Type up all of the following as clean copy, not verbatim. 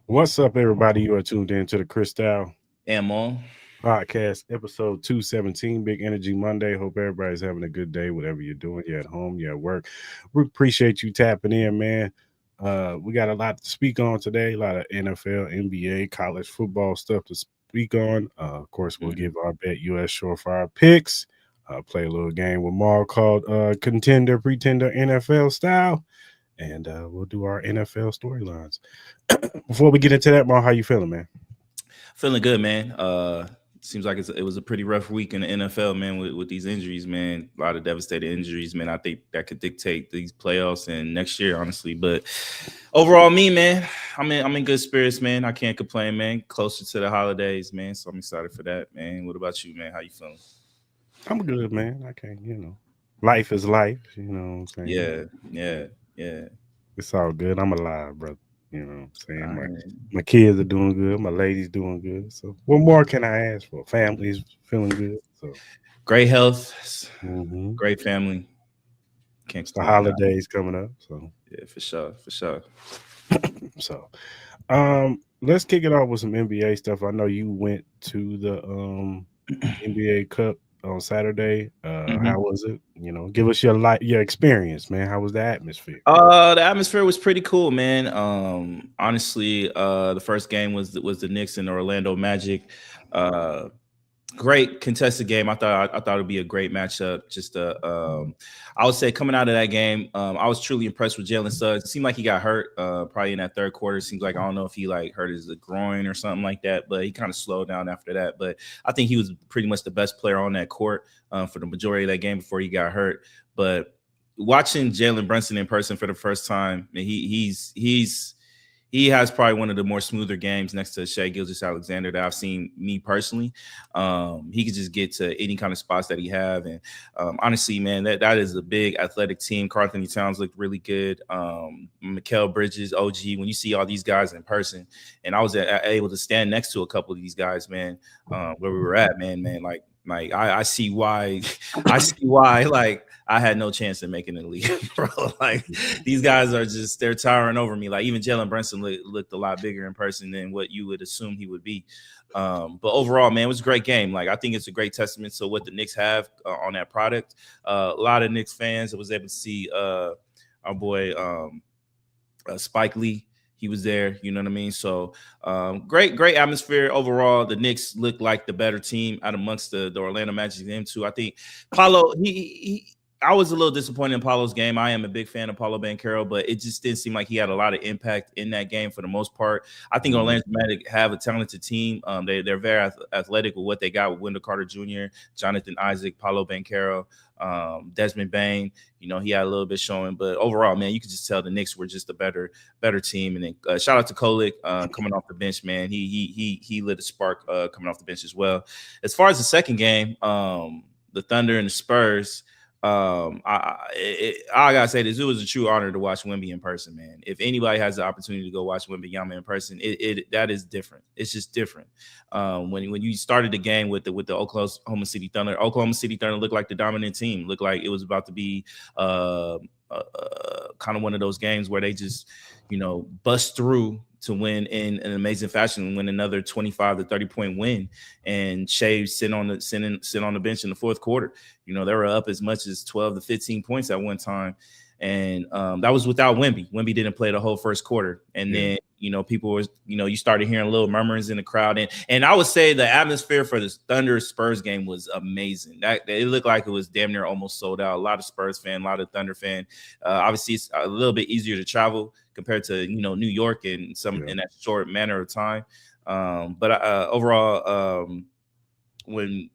What's up, everybody? You are tuned in to the Cris Style Am on. Podcast, episode 217, Big Energy Monday. Hope everybody's having a good day, whatever you're doing. You're at home, you're at work. We appreciate you tapping in, man. We got a lot to speak on today, a lot of NFL, NBA, college football stuff to speak on. Of course, we'll give our BetUS Surefire picks. Play a little game with Mar called Contender, Pretender, NFL Style. And we'll do our NFL storylines. Before we get into that, Mar, how you feeling, man? Feeling good, man. Seems like it was a pretty rough week in the NFL, man, with these injuries, man. A lot of devastating injuries, man. I think that could dictate these playoffs and next year, honestly. But overall, man, I'm in good spirits, man. I can't complain, man. Closer to the holidays, man. So I'm excited for that, man. What about you, man? How you feeling? I'm good, man. I can't, life is life. You know what I'm saying? Yeah. It's all good. I'm alive, brother. You know what I'm saying? My Uh, my kids are doing good. My lady's doing good. So what more can I ask for? Family's feeling good. So Great health, hmm great family. Can't it's the complain. holidays coming up. So Yeah, for sure. so let's kick it off with some NBA stuff. I know you went to the NBA Cup on Saturday. How was it? Give us your experience, man. How was the atmosphere? The atmosphere was pretty cool, man. Honestly, the first game was the Knicks and the Orlando Magic. Uh, Great contested game. I thought it'd be a great matchup. I would say coming out of that game, I was truly impressed with Jalen Suggs. It seemed like he got hurt, probably in that third quarter. It seems like I don't know if he like hurt his groin or something like that, but he kind of slowed down after that. But I think he was pretty much the best player on that court for the majority of that game before he got hurt. But watching Jalen Brunson in person for the first time, he has probably one of the more smoother games next to Shai Gilgeous-Alexander that I've seen me personally. He could just get to any kind of spots that he have. And honestly, man, that is a big athletic team. Karl Anthony Towns looked really good. Mikal Bridges, OG, when you see all these guys in person, and I was able to stand next to a couple of these guys, man, where we were at, man, like I see why like I had no chance in making the league, bro. Like these guys are they're towering over me. Like even Jalen Brunson looked a lot bigger in person than what you would assume he would be. But overall, man, it was a great game. Like I think it's a great testament to what the Knicks have on that product. A lot of Knicks fans was able to see our boy Spike Lee. He was there, you know what I mean? So great atmosphere overall. The Knicks looked like the better team out amongst the Orlando Magic and them too. I think Paulo, I was a little disappointed in Paulo's game. I am a big fan of Paulo Banchero, but it just didn't seem like he had a lot of impact in that game for the most part. I think Orlando Magic have a talented team. They're very athletic with what they got with Wendell Carter Jr., Jonathan Isaac, Paulo Banchero, Desmond Bain. You know, he had a little bit showing, but overall, man, you could just tell the Knicks were just a better team. And then shout out to Kolek coming off the bench, man. He lit a spark coming off the bench as well. As far as the second game, the Thunder and the Spurs. I gotta say this: it was a true honor to watch Wemby in person, man. If anybody has the opportunity to go watch Wembanyama in person, that is different. It's just different. When you started the game with the Oklahoma City Thunder looked like the dominant team. Looked like it was about to be kind of one of those games where they just bust through to win in an amazing fashion and win another 25 to 30-point win. And Shea sit on the bench in the fourth quarter. They were up as much as 12 to 15 points at one time. And that was without Wemby. Wemby didn't play the whole first quarter. And then, people were, you started hearing little murmurs in the crowd. And I would say the atmosphere for the Thunder Spurs game was amazing. It looked like it was damn near almost sold out. A lot of Spurs fan, a lot of Thunder fan. Obviously, it's a little bit easier to travel compared to, New York in that short manner of time. But overall, when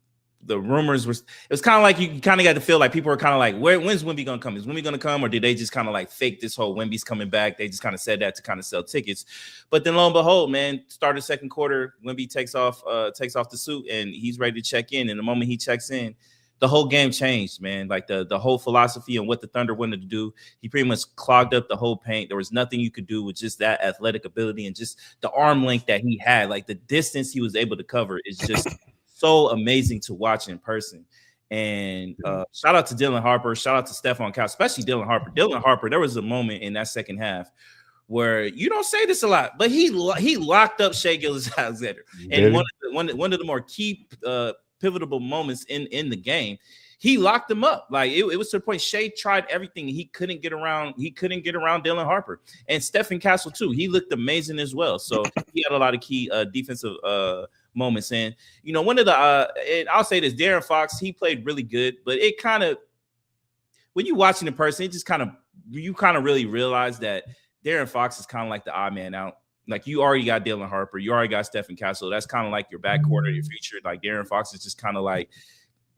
the rumors were, it was kind of like you kind of got to feel like people were kind of like, when's Wemby gonna come? Is Wemby gonna come, or did they just kind of like fake this whole Wemby's coming back? They just kind of said that to kind of sell tickets. But then lo and behold, man, started second quarter, Wemby takes off the suit and he's ready to check in. And the moment he checks in, the whole game changed, man. Like the whole philosophy and what the Thunder wanted to do, he pretty much clogged up the whole paint. There was nothing you could do with just that athletic ability and just the arm length that he had. Like the distance he was able to cover is just so amazing to watch in person. And shout out to Dylan Harper, shout out to Stephon Cow, especially Dylan Harper. There was a moment in that second half where you don't say this a lot, but he locked up Shai Gilgeous-Alexander, and one of the more key pivotal moments in the game. He locked him up. Like it was to the point Shai tried everything. He couldn't get around Dylan Harper and Stephen Castle too. He looked amazing as well. So he had a lot of key defensive moments. And one of the and I'll say this, De'Aaron Fox, he played really good, but it kind of, when you watching the person, it just you really realize that De'Aaron Fox is kind of like the odd man out. Like you already got Dylan Harper, you already got Stephen Castle. That's kind of like your backcourt of your future. Like De'Aaron Fox is just kind of like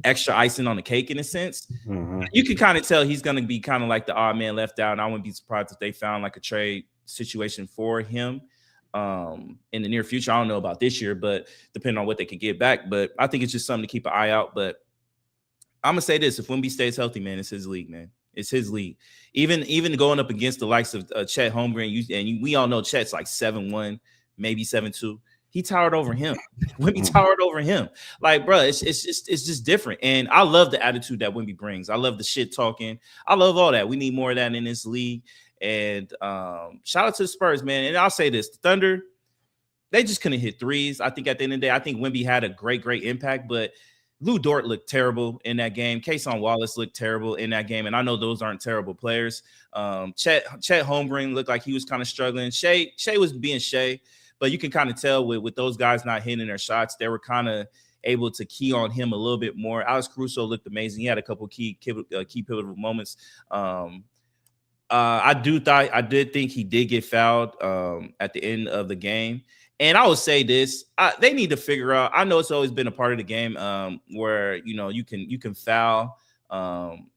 extra icing on the cake in a sense. Mm-hmm. You can kind of tell he's going to be kind of like the odd man left out. And I wouldn't be surprised if they found like a trade situation for him in the near future. I don't know about this year, but depending on what they could get back. But I think it's just something to keep an eye out. But I'm going to say this. If Wemby stays healthy, man, it's his league, man. It's his league. Even going up against the likes of Chet Holmgren, we all know Chet's like 7'1", maybe 7'2". He towered over him. Wemby towered over him. Like, bro, it's just different. And I love the attitude that Wemby brings. I love the shit talking. I love all that. We need more of that in this league. And shout out to the Spurs, man. And I'll say this: the Thunder, they just couldn't hit threes. I think at the end of the day, I think Wemby had a great impact, but Lou Dort looked terrible in that game. Cason Wallace looked terrible in that game. And I know those aren't terrible players. Chet Holmgren looked like he was kind of struggling. Shai was being Shai. But you can kind of tell with those guys not hitting their shots, they were kind of able to key on him a little bit more. Alex Caruso looked amazing. He had a couple key pivotal moments. I did think he did get fouled at the end of the game. And I would say this: they need to figure out. I know it's always been a part of the game where you can foul,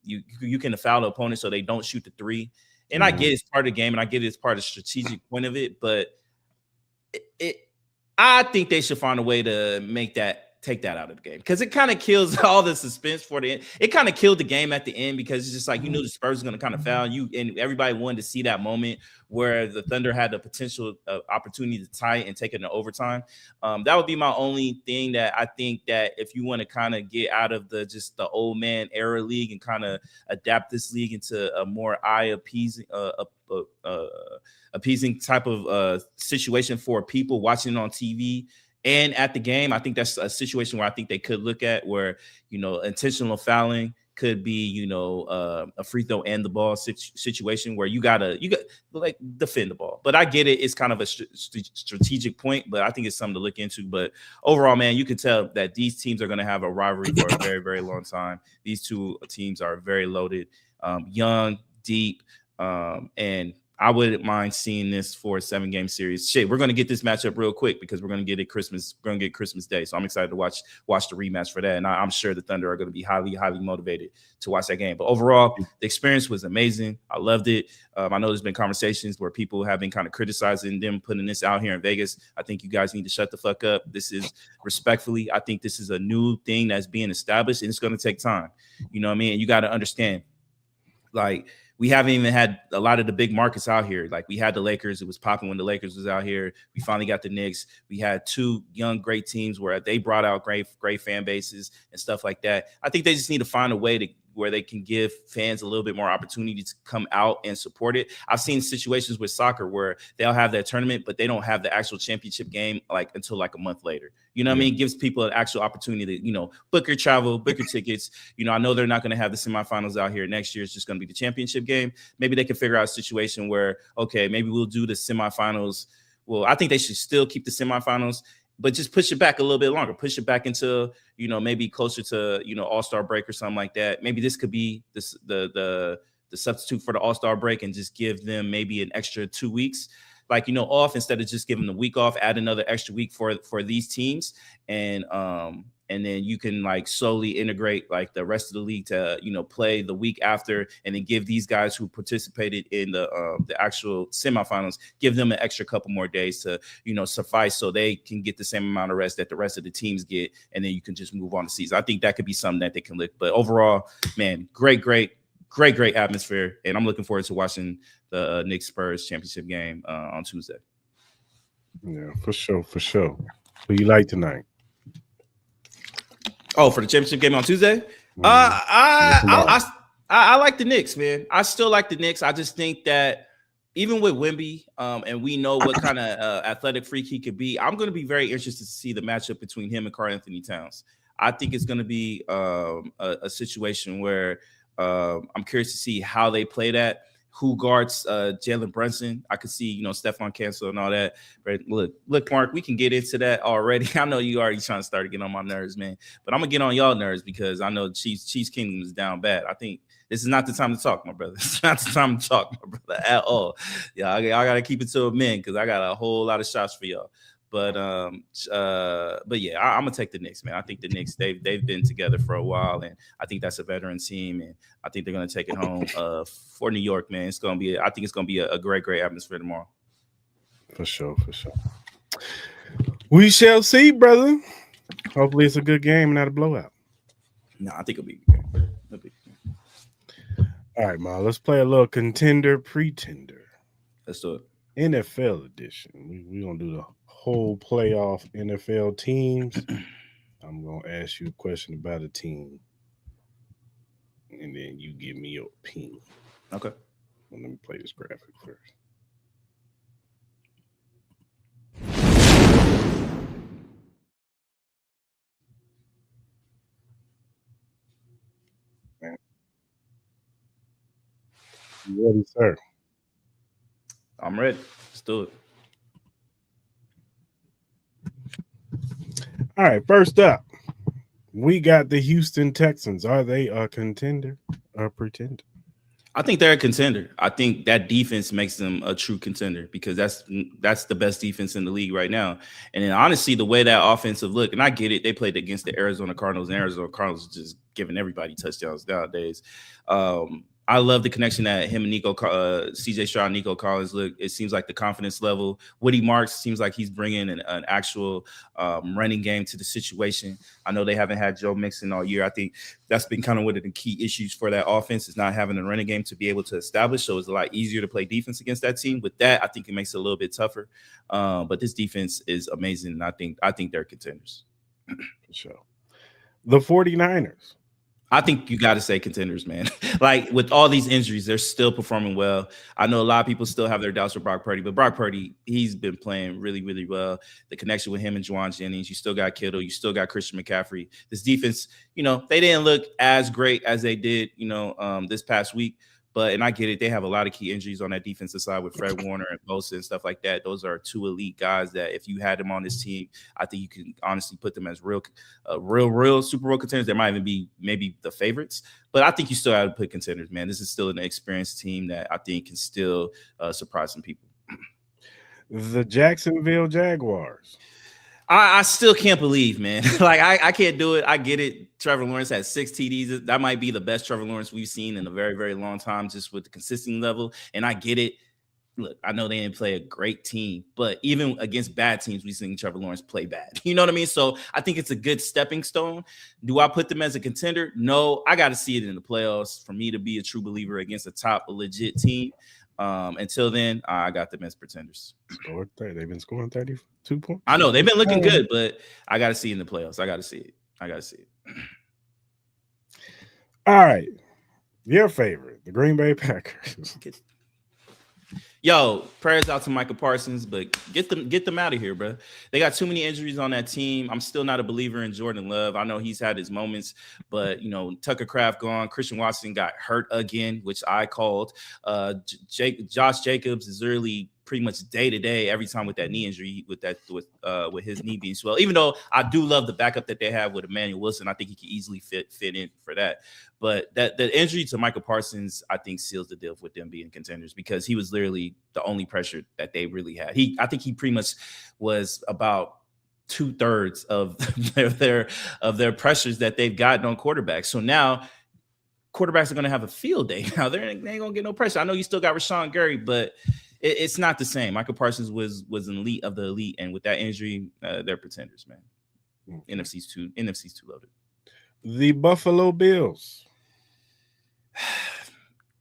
you can foul the opponent so they don't shoot the three. And I get it's part of the game, and I get it's part of the strategic point of it, but I think they should find a way to take that out of the game, because it kind of kills all the suspense for the end. It kind of killed the game at the end, because it's just like the Spurs are going to kind of foul you, and everybody wanted to see that moment where the Thunder had the potential opportunity to tie it and take it into overtime. That would be my only thing, that I think that if you want to kind of get out of the old man era league and kind of adapt this league into a more appeasing type of situation for people watching on TV and at the game, I think that's a situation where I think they could look at, where intentional fouling could be a free throw and the ball situation where you got like defend the ball. But I get it; it's kind of a strategic point, but I think it's something to look into. But overall, man, you can tell that these teams are going to have a rivalry for a very, very long time. These two teams are very loaded, young, deep, and I wouldn't mind seeing this for a 7-game series. Shit, we're going to get this matchup real quick, because we're going to get it Christmas. We're going to get Christmas Day, so I'm excited to watch the rematch for that. And I'm sure the Thunder are going to be highly, highly motivated to watch that game. But overall, the experience was amazing. I loved it. I know there's been conversations where people have been kind of criticizing them putting this out here in Vegas. I think you guys need to shut the fuck up. This is respectfully. I think this is a new thing that's being established, and it's going to take time. You know what I mean? And you got to understand, like, we haven't even had a lot of the big markets out here. Like, we had the Lakers. It was popping when the Lakers was out here. We finally got the Knicks. We had two young, great teams where they brought out great fan bases and stuff like that. I think they just need to find a way where they can give fans a little bit more opportunity to come out and support it. I've seen situations with soccer where they'll have that tournament, but they don't have the actual championship game until a month later. You know what I mean? It gives people an actual opportunity to, book your travel, book your tickets. I know they're not going to have the semifinals out here next year. It's just going to be the championship game. Maybe they can figure out a situation where, okay, maybe we'll do the semifinals. Well, I think they should still keep the semifinals, but just push it back a little bit longer. Push it back into, maybe closer to, All-Star break or something like that. Maybe this could be the substitute for the All-Star break, and just give them maybe an extra 2 weeks, off, instead of just giving the week off. Add another extra week for these teams, and then you can slowly integrate the rest of the league to play the week after, and then give these guys who participated in the actual semifinals, give them an extra couple more days to suffice, so they can get the same amount of rest that the rest of the teams get, and then you can just move on to season. I think that could be something that they can look. But overall, man, great atmosphere, and I'm looking forward to watching the Knicks Spurs championship game on Tuesday. Yeah, for sure. Who you like tonight? Oh, for the championship game on Tuesday? I like the Knicks, man. I still like the Knicks. I just think that even with Wemby, and we know what kind of athletic freak he could be, I'm going to be very interested to see the matchup between him and Karl Anthony Towns. I think it's going to be a situation where I'm curious to see how they play that. Who guards Jalen Brunson? I could see, Stephon Cancel and all that. But look, Mark, we can get into that already. I know you already trying to start to get on my nerves, man. But I'm gonna get on y'all nerves because I know Chiefs Kingdom is down bad. I think this is not the time to talk, my brother. It's not the time to talk, my brother, at all. Yeah, I gotta keep it to a min because I got a whole lot of shots for y'all. But yeah, I'm gonna take the Knicks, man. I think the Knicks they've been together for a while, and I think that's a veteran team, and I think they're gonna take it home for New York, man. I think it's gonna be a great atmosphere tomorrow. For sure. We shall see, brother. Hopefully, it's a good game, not a blowout. No, I think it'll be a good game. All right, Ma. Let's play a little contender pretender. Let's do it. NFL edition. We're gonna do the whole playoff NFL teams. I'm gonna ask you a question about a team, and then you give me your opinion. Okay. Well, let me play this graphic first. You ready, sir? I'm ready. Let's do it. All right, first up, we got the Houston Texans. Are they a contender or a pretender? I think they're a contender. I think that defense makes them a true contender because that's the best defense in the league right now. And then honestly, the way that offensive look, and I get it, they played against the Arizona Cardinals, and Arizona Cardinals just giving everybody touchdowns nowadays. I love the connection that him and CJ Stroud and Nico Collins look. It seems like the confidence level. Woody Marks seems like he's bringing an actual running game to the situation. I know they haven't had Joe Mixon all year. I think that's been kind of one of the key issues for that offense is not having a running game to be able to establish. So it's a lot easier to play defense against that team. With that, I think it makes it a little bit tougher. But this defense is amazing, and I think they're contenders. For sure. The 49ers. I think you got to say contenders, man. Like with all these injuries, they're still performing well. I know a lot of people still have their doubts with Brock Purdy, but Brock Purdy, he's been playing really, really well. The connection with him and Juwan Jennings, you still got Kittle, you still got Christian McCaffrey. This defense, they didn't look as great as they did, this past week. And I get it. They have a lot of key injuries on that defensive side with Fred Warner and Bosa and stuff like that. Those are two elite guys that if you had them on this team, I think you can honestly put them as real Super Bowl contenders. They might even be maybe the favorites. But I think you still have to put contenders, man. This is still an experienced team that I think can still surprise some people. The Jacksonville Jaguars. I still can't believe, man. Like, I can't do it. I get it. Trevor Lawrence had 6 TDs. That might be the best Trevor Lawrence we've seen in a very, very long time, just with the consistency level. And I get it. Look, I know they didn't play a great team, but even against bad teams, we've seen Trevor Lawrence play bad. You know what I mean? So I think it's a good stepping stone. Do I put them as a contender? No, I got to see it in the playoffs for me to be a true believer against a top legit team. Until then, I got them as pretenders. They've been scoring 32 points. I know they've been looking good, but I got to see it in the playoffs. I got to see it. All right. Your favorite, the Green Bay Packers. Yo, prayers out to Micah Parsons, but get them out of here, bro. They got too many injuries on that team. I'm still not a believer in Jordan Love. I know he's had his moments, but Tucker Kraft gone. Christian Watson got hurt again, which I called. Josh Jacobs is really pretty much day to day every time with that knee injury, with his knee being swelled. Even though I do love the backup that they have with Emmanuel Wilson, I think he can easily fit in for that. But the injury to Michael Parsons, I think, seals the deal with them being contenders because he was literally the only pressure that they really had. I think he pretty much was about 2/3 of their pressures that they've gotten on quarterbacks. So now quarterbacks are going to have a field day. Now they ain't going to get no pressure. I know you still got Rashawn Gary, but it's not the same. Michael Parsons was an elite of the elite, and with that injury, they're pretenders, man. NFC's too loaded. The Buffalo Bills.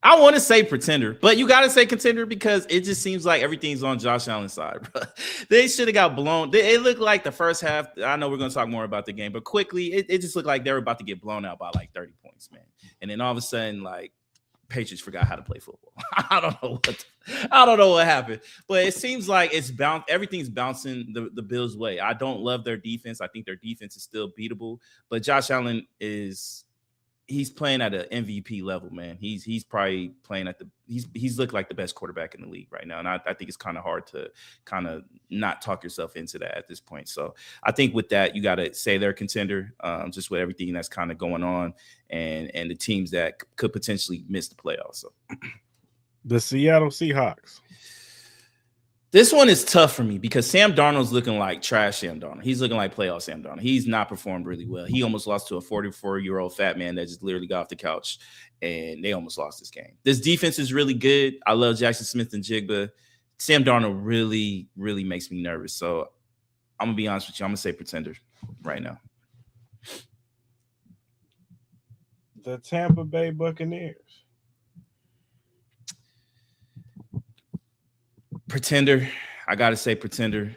I want to say pretender, but you got to say contender because it just seems like everything's on Josh Allen's side, bro. They should have got blown. It looked like the first half. I know we're going to talk more about the game, but quickly, it just looked like they were about to get blown out by like 30 points, man. And then all of a sudden, like, Patriots forgot how to play football. I don't know what happened, but it seems like everything's bouncing the Bills' way. I don't love their defense. I think their defense is still beatable, but Josh Allen he's playing at an MVP level, man. He's probably playing at he's looked like the best quarterback in the league right now. And I think it's kind of hard to kind of not talk yourself into that at this point. So I think with that, you got to say they're a contender, just with everything that's kind of going on and the teams that could potentially miss the playoffs. So the Seattle Seahawks. This one is tough for me because Sam Darnold's looking like trash Sam Darnold. He's looking like playoff Sam Darnold. He's not performed really well. He almost lost to a 44-year-old fat man that just literally got off the couch, and they almost lost this game. This defense is really good. I love Jackson Smith and Jigba. Sam Darnold really, really makes me nervous. So I'm going to be honest with you. I'm going to say pretender right now. The Tampa Bay Buccaneers. Pretender. I got to say pretender.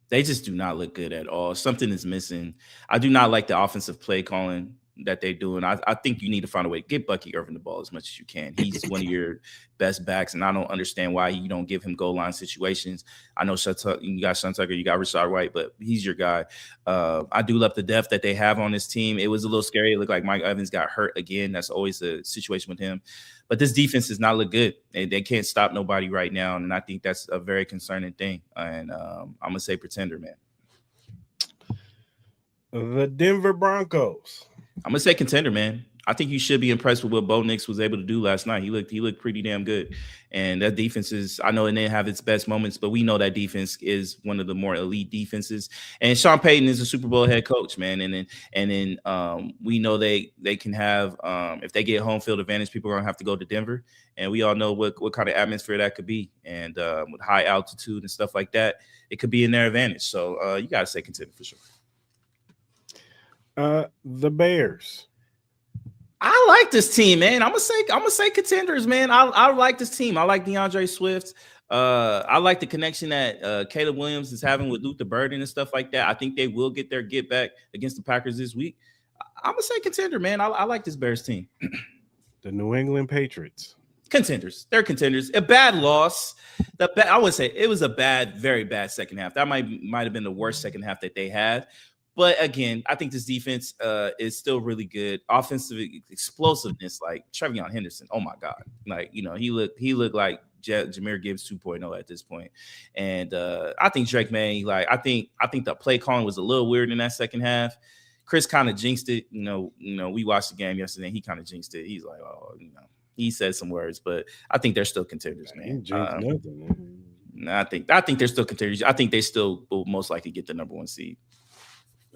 They just do not look good at all. Something is missing. I do not like the offensive play calling that they're doing. I think you need to find a way to get Bucky Irvin the ball as much as you can. He's one of your best backs, and I don't understand why you don't give him goal line situations. I know you got Sean Tucker, you got Rashad White, but he's your guy. I do love the depth that they have on this team. It was a little scary. It looked like Mike Evans got hurt again. That's always the situation with him. But this defense does not look good. They can't stop nobody right now, and I think that's a very concerning thing. And I'm going to say pretender, man. The Denver Broncos. I'm going to say contender, man. I think you should be impressed with what Bo Nix was able to do last night. He looked pretty damn good. And that defense is, I know it didn't have its best moments, but we know that defense is one of the more elite defenses. And Sean Payton is a Super Bowl head coach, man. And then we know they can have, if they get home field advantage, people are going to have to go to Denver. And we all know what kind of atmosphere that could be. And with high altitude and stuff like that, it could be in their advantage. So you got to say contender for sure. The Bears. I like this team, man. I'm gonna say contenders, man. I like this team. I like DeAndre Swift. I like the connection that Caleb Williams is having with Luther Burden and stuff like that. I think they will get their get back against the Packers this week. I'm gonna say contender, man. I like this Bears team. The New England Patriots. Contenders. They're contenders. A bad loss. I would say it was a very bad second half. That might have been the worst second half that they had. But again, I think this defense is still really good. Offensive explosiveness, like Trevion Henderson. Oh my God! Like he looked like Jahmyr Gibbs 2.0 at this point. And I think Drake, man, I think the play calling was a little weird in that second half. Chris kind of jinxed it. We watched the game yesterday. He kind of jinxed it. He's like, he said some words, but I think they're still contenders, man. Nothing, man. I think they're still contenders. I think they still will most likely get the number 1 seed.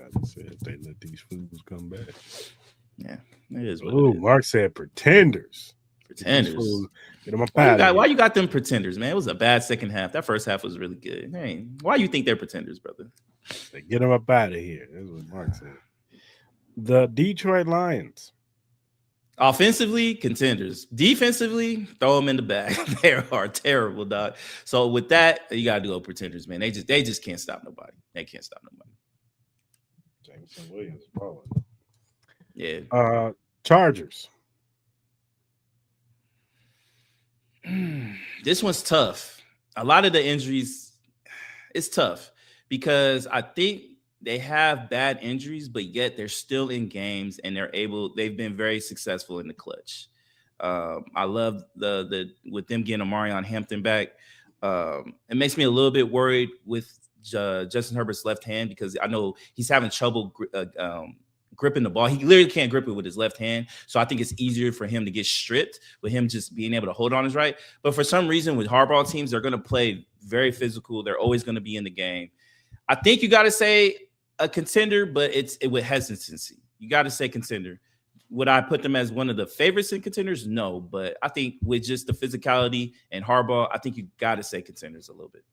I just said if they let these fools come back. Yeah, it is. Oh, Mark said pretenders. Pretenders. Get them up why you got them pretenders, man? It was a bad second half. That first half was really good. Hey, why you think they're pretenders, brother? Get them up out of here. That's what Mark said. The Detroit Lions. Offensively, contenders. Defensively, throw them in the bag. They are terrible, dog. So with that, you gotta go pretenders, man. They just can't stop nobody. They can't stop nobody. Jameson Williams, probably. Yeah. Chargers. This one's tough. A lot of the injuries, it's tough because I think they have bad injuries, but yet they're still in games and they've been very successful in the clutch. I love with them getting Omarion Hampton back. It makes me a little bit worried with Justin Herbert's left hand because I know he's having trouble gripping the ball. He literally can't grip it with his left hand. So I think it's easier for him to get stripped with him just being able to hold on his right. But for some reason with hardball teams, they're going to play very physical. They're always going to be in the game. I think you got to say a contender, but it's with hesitancy. You got to say contender. Would I put them as one of the favorites in contenders? No, but I think with just the physicality and hardball, I think you got to say contenders a little bit.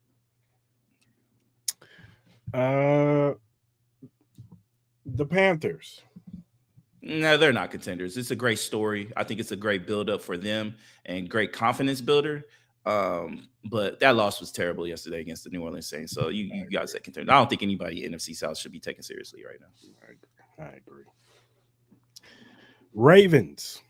The Panthers. No, they're not contenders. It's a great story. I think it's a great build-up for them and great confidence builder. But that loss was terrible yesterday against the New Orleans Saints. So you got to say contender. I don't think anybody in NFC South should be taken seriously right now. I agree. Ravens.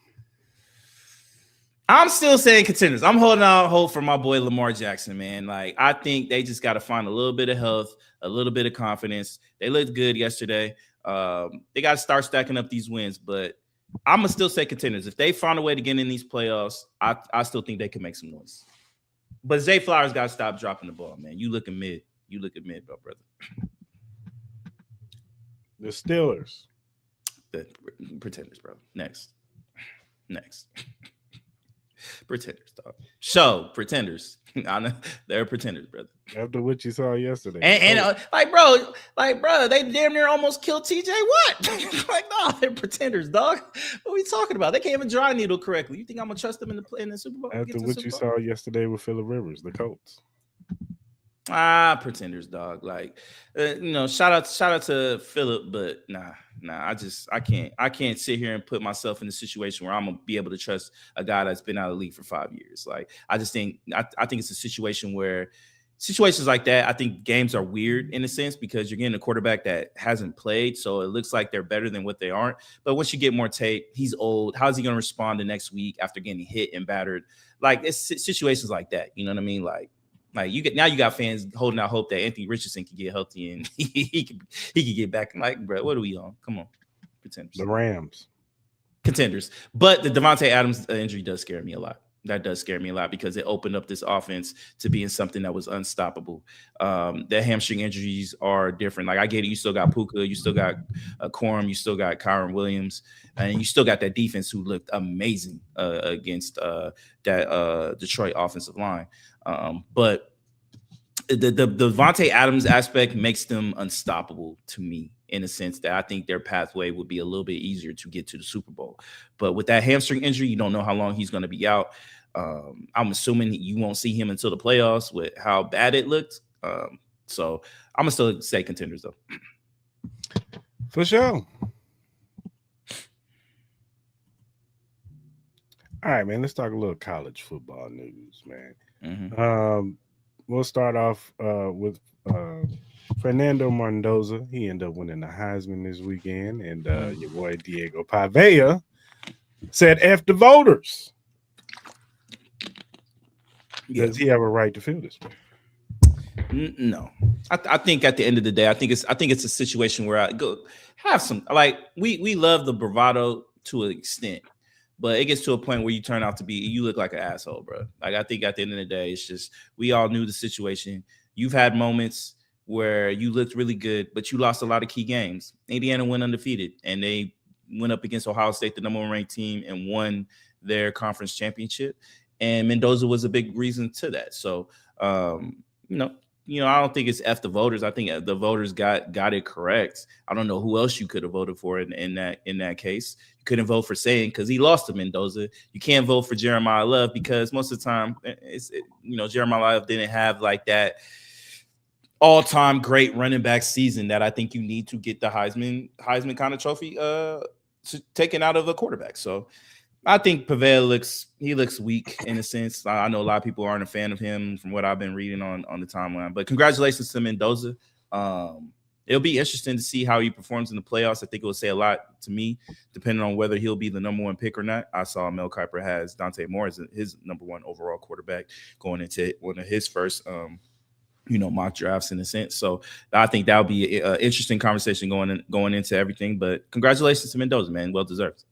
I'm still saying contenders. I'm holding out hope for my boy Lamar Jackson, man. Like, I think they just got to find a little bit of health, a little bit of confidence. They looked good yesterday. They got to start stacking up these wins, but I'm going to still say contenders. If they find a way to get in these playoffs, I still think they can make some noise. But Zay Flowers got to stop dropping the ball, man. You looking mid. You looking mid, bro, brother. The Steelers. The pretenders, bro. Next. Pretenders, dog. So pretenders. They're pretenders, brother. After what you saw yesterday, and bro, they damn near almost killed TJ Watt. Like, no, they're pretenders, dog. What are we talking about? They can't even dry needle correctly. You think I'm gonna trust them in the Super Bowl? After what you saw yesterday with Phillip Rivers, the Colts. Pretenders, dog. Like, shout out to Phillip, but nah. I can't sit here and put myself in a situation where I'm gonna be able to trust a guy that's been out of the league for 5 years. Like, I just think I think it's a situation where situations like that, I think games are weird in a sense because you're getting a quarterback that hasn't played, so it looks like they're better than what they aren't. But once you get more tape, he's old. How's he gonna respond the next week after getting hit and battered? Like, it's situations like that. You know what I mean? Like you got fans holding out hope that Anthony Richardson can get healthy and he can get back. I'm like, bro, what are we on? Come on, pretenders. The Rams, contenders. But the Devontae Adams injury does scare me a lot. That does scare me a lot because it opened up this offense to being something that was unstoppable. The hamstring injuries are different. Like, I get it. You still got Puka. You still got Corum. You still got Kyron Williams. And you still got that defense who looked amazing against that Detroit offensive line. But the Devontae Adams aspect makes them unstoppable to me in a sense that I think their pathway would be a little bit easier to get to the Super Bowl. But with that hamstring injury, you don't know how long he's going to be out. I'm assuming you won't see him until the playoffs with how bad it looked. So I'm going to still say contenders, though. For sure. All right, man, let's talk a little college football news, man. Mm-hmm. We'll start off with Fernando Mendoza. He ended up winning the Heisman this weekend, and your boy Diego Pavea said F the voters. Does he have a right to feel this way? No. I think at the end of the day, I think it's a situation where I go have some, like, we love the bravado to an extent. But it gets to a point where you turn out to be, you look like an asshole, bro. Like, I think at the end of the day, it's just, we all knew the situation. You've had moments where you looked really good, but you lost a lot of key games. Indiana went undefeated, and they went up against Ohio State, the number one ranked team, and won their conference championship. And Mendoza was a big reason to that. So, I don't think it's F the voters. I think the voters got it correct. I don't know who else you could have voted for in that case. You couldn't vote for Saying because he lost to Mendoza. You can't vote for Jeremiah Love because most of the time, Jeremiah Love didn't have like that all-time great running back season that I think you need to get the Heisman kind of trophy taken out of a quarterback. So I think Pavea looks weak in a sense. I know a lot of people aren't a fan of him from what I've been reading on the timeline. But congratulations to Mendoza. It'll be interesting to see how he performs in the playoffs. I think it will say a lot to me, depending on whether he'll be the number one pick or not. I saw Mel Kiper has Dante Moore as his number one overall quarterback going into one of his first mock drafts in a sense. So I think that'll be an interesting conversation going into everything. But congratulations to Mendoza, man. Well deserved.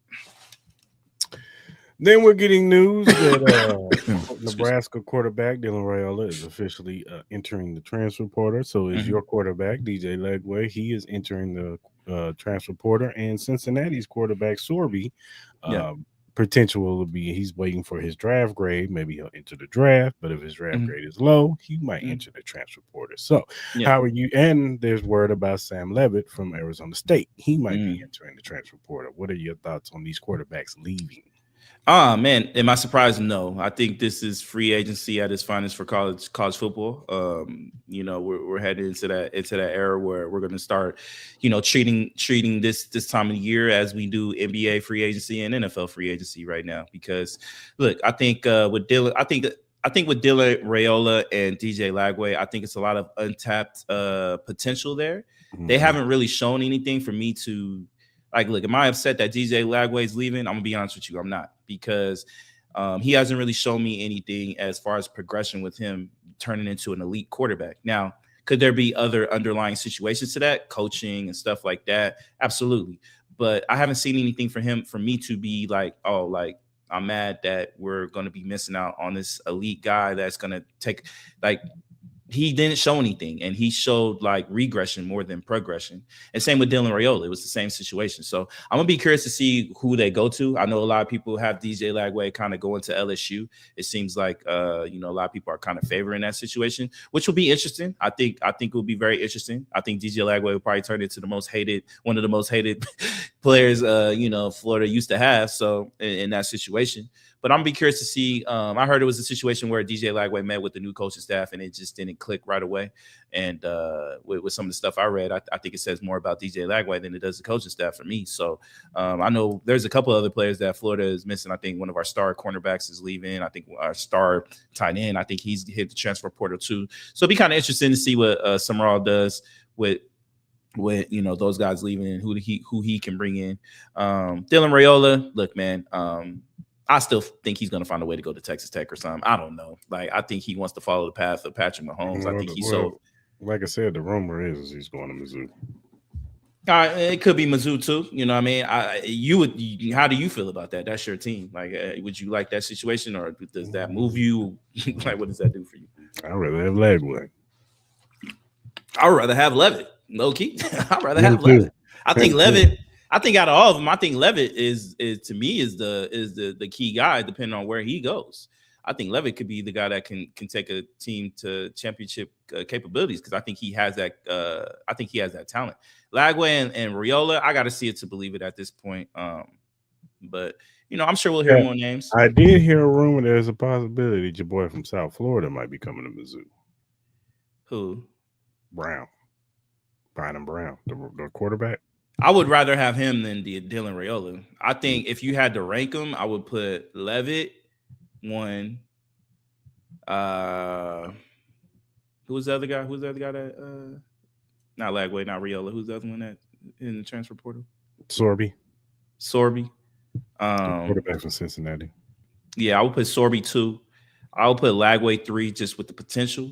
Then we're getting news that Nebraska quarterback Dylan Raiola is officially entering the transfer portal. So is your quarterback, DJ Legway. He is entering the transfer portal. And Cincinnati's quarterback, Sorby, potential will be he's waiting for his draft grade. Maybe he'll enter the draft. But if his draft grade is low, he might enter the transfer portal. So how are you? And there's word about Sam Levitt from Arizona State. He might be entering the transfer portal. What are your thoughts on these quarterbacks leaving? Man, am I surprised? No, I think this is free agency at its finest for college football. We're headed into that era where we're going to start, treating this time of the year as we do NBA free agency and NFL free agency right now. Because look, I think with Dylan, I think with Dylan Raiola and DJ Lagway, I think it's a lot of untapped potential there. They haven't really shown anything for me to. Like, look, am I upset that DJ Lagway is leaving? I'm going to be honest with you. I'm not, because He hasn't really shown me anything as far as progression with him turning into an elite quarterback. Now, could there be other underlying situations to that, coaching and stuff like that? Absolutely. But I haven't seen anything for me to be like, oh, like I'm mad that we're going to be missing out on this elite guy that's going to take, like, he didn't show anything, and he showed like regression more than progression. And same with Dylan Raiola. It was the same situation. So I'm gonna be curious to see who they go to. I know a lot of people have DJ Lagway kind of going to LSU. It seems like a lot of people are kind of favoring that situation, which will be interesting. I think it will be very interesting. I think DJ Lagway will probably turn into one of the most hated players Florida used to have. So in that situation. But I'm gonna be curious to see. I heard it was a situation where DJ Lagway met with the new coaching staff, and it just didn't click right away. And with some of the stuff I read, I think it says more about DJ Lagway than it does the coaching staff for me. So I know there's a couple other players that Florida is missing. I think one of our star cornerbacks is leaving. I think our star tight end, I think he's hit the transfer portal too. So it'll be kind of interesting to see what Summerall does with those guys leaving and who he can bring in. Dylan Raiola, look, man. I still think he's going to find a way to go to Texas Tech or something. I don't know. Like, I think he wants to follow the path of Patrick Mahomes. I think he's like I said, the rumor is he's going to Mizzou. It could be Mizzou too. You know what I mean? How do you feel about that? That's your team. Like, would you like that situation, or does that move you? Like, what does that do for you? I'd rather have Lagway. I would rather have Levitt. Low key. I'd rather have Levitt. I think Levitt. I think out of all of them, I think Levitt is to me is the key guy, depending on where he goes. I think Levitt could be the guy that can take a team to championship capabilities, because I think he has that. I think he has that talent. Lagway and Raiola, I got to see it to believe it at this point. But I'm sure we'll hear more names. I did hear a rumor there's a possibility your boy from South Florida might be coming to Mizzou. Who? Brown. Bynum Brown, the quarterback. I would rather have him than Dylan Raiola. I think if you had to rank them, I would put Levitt 1. Who was the other guy? Who's the other guy that not Lagway, not Raiola? Who's the other one that in the transfer portal? Sorby. Quarterback from Cincinnati. Yeah, I would put Sorby 2. I would put Lagway 3 just with the potential.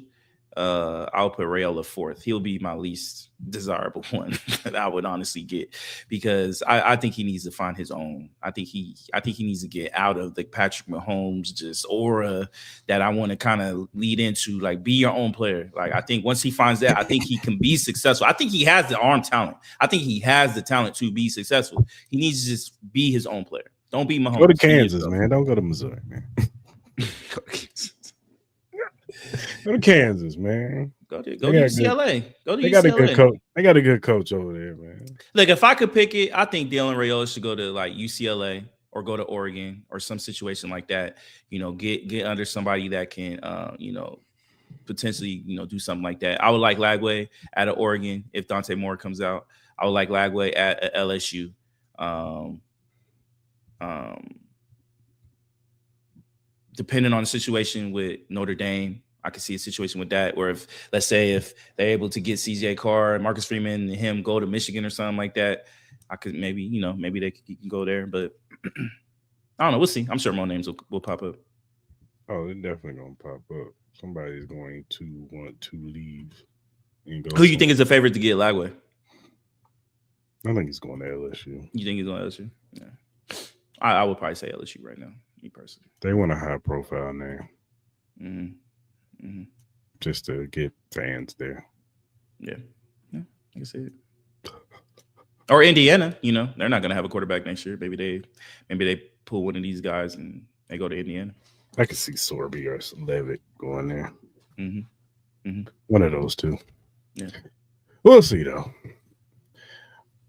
I'll put Raiola 4th. He'll be my least desirable one that I would honestly get, because I think he needs to find his own. I think he needs to get out of the Patrick Mahomes just aura that I want to kind of lead into, like, be your own player. Like, I think once he finds that, I think he can be successful. I think he has the arm talent. I think he has the talent to be successful. He needs to just be his own player. Don't be Mahomes. Go to Kansas, man. Don't go to Missouri, man. Go to Kansas, man. Go to UCLA. Go to UCLA. They got a good coach. They got a good coach over there, man. Look, if I could pick it, I think Dylan Raiola should go to like UCLA or go to Oregon or some situation like that. Get under somebody that can, potentially, do something like that. I would like Lagway out of Oregon if Dante Moore comes out. I would like Lagway at LSU. Depending on the situation with Notre Dame, I could see a situation with that, where if they're able to get CJ Carr, Marcus Freeman, and him go to Michigan or something like that, I could maybe they can go there. But I don't know. We'll see. I'm sure more names will pop up. Oh, they're definitely going to pop up. Somebody's going to want to leave. Who you think is the favorite to get Lagway? I think he's going to LSU. You think he's going to LSU? Yeah. I would probably say LSU right now, me personally. They want a high profile name. Mm-hmm. Mm-hmm. Just to get fans there. Yeah, I can see it. Or Indiana, they're not going to have a quarterback next year. Maybe they pull one of these guys and they go to Indiana. I could see Sorby or Levitt going there. Mm-hmm. Mm-hmm. One of those two. Yeah, we'll see though.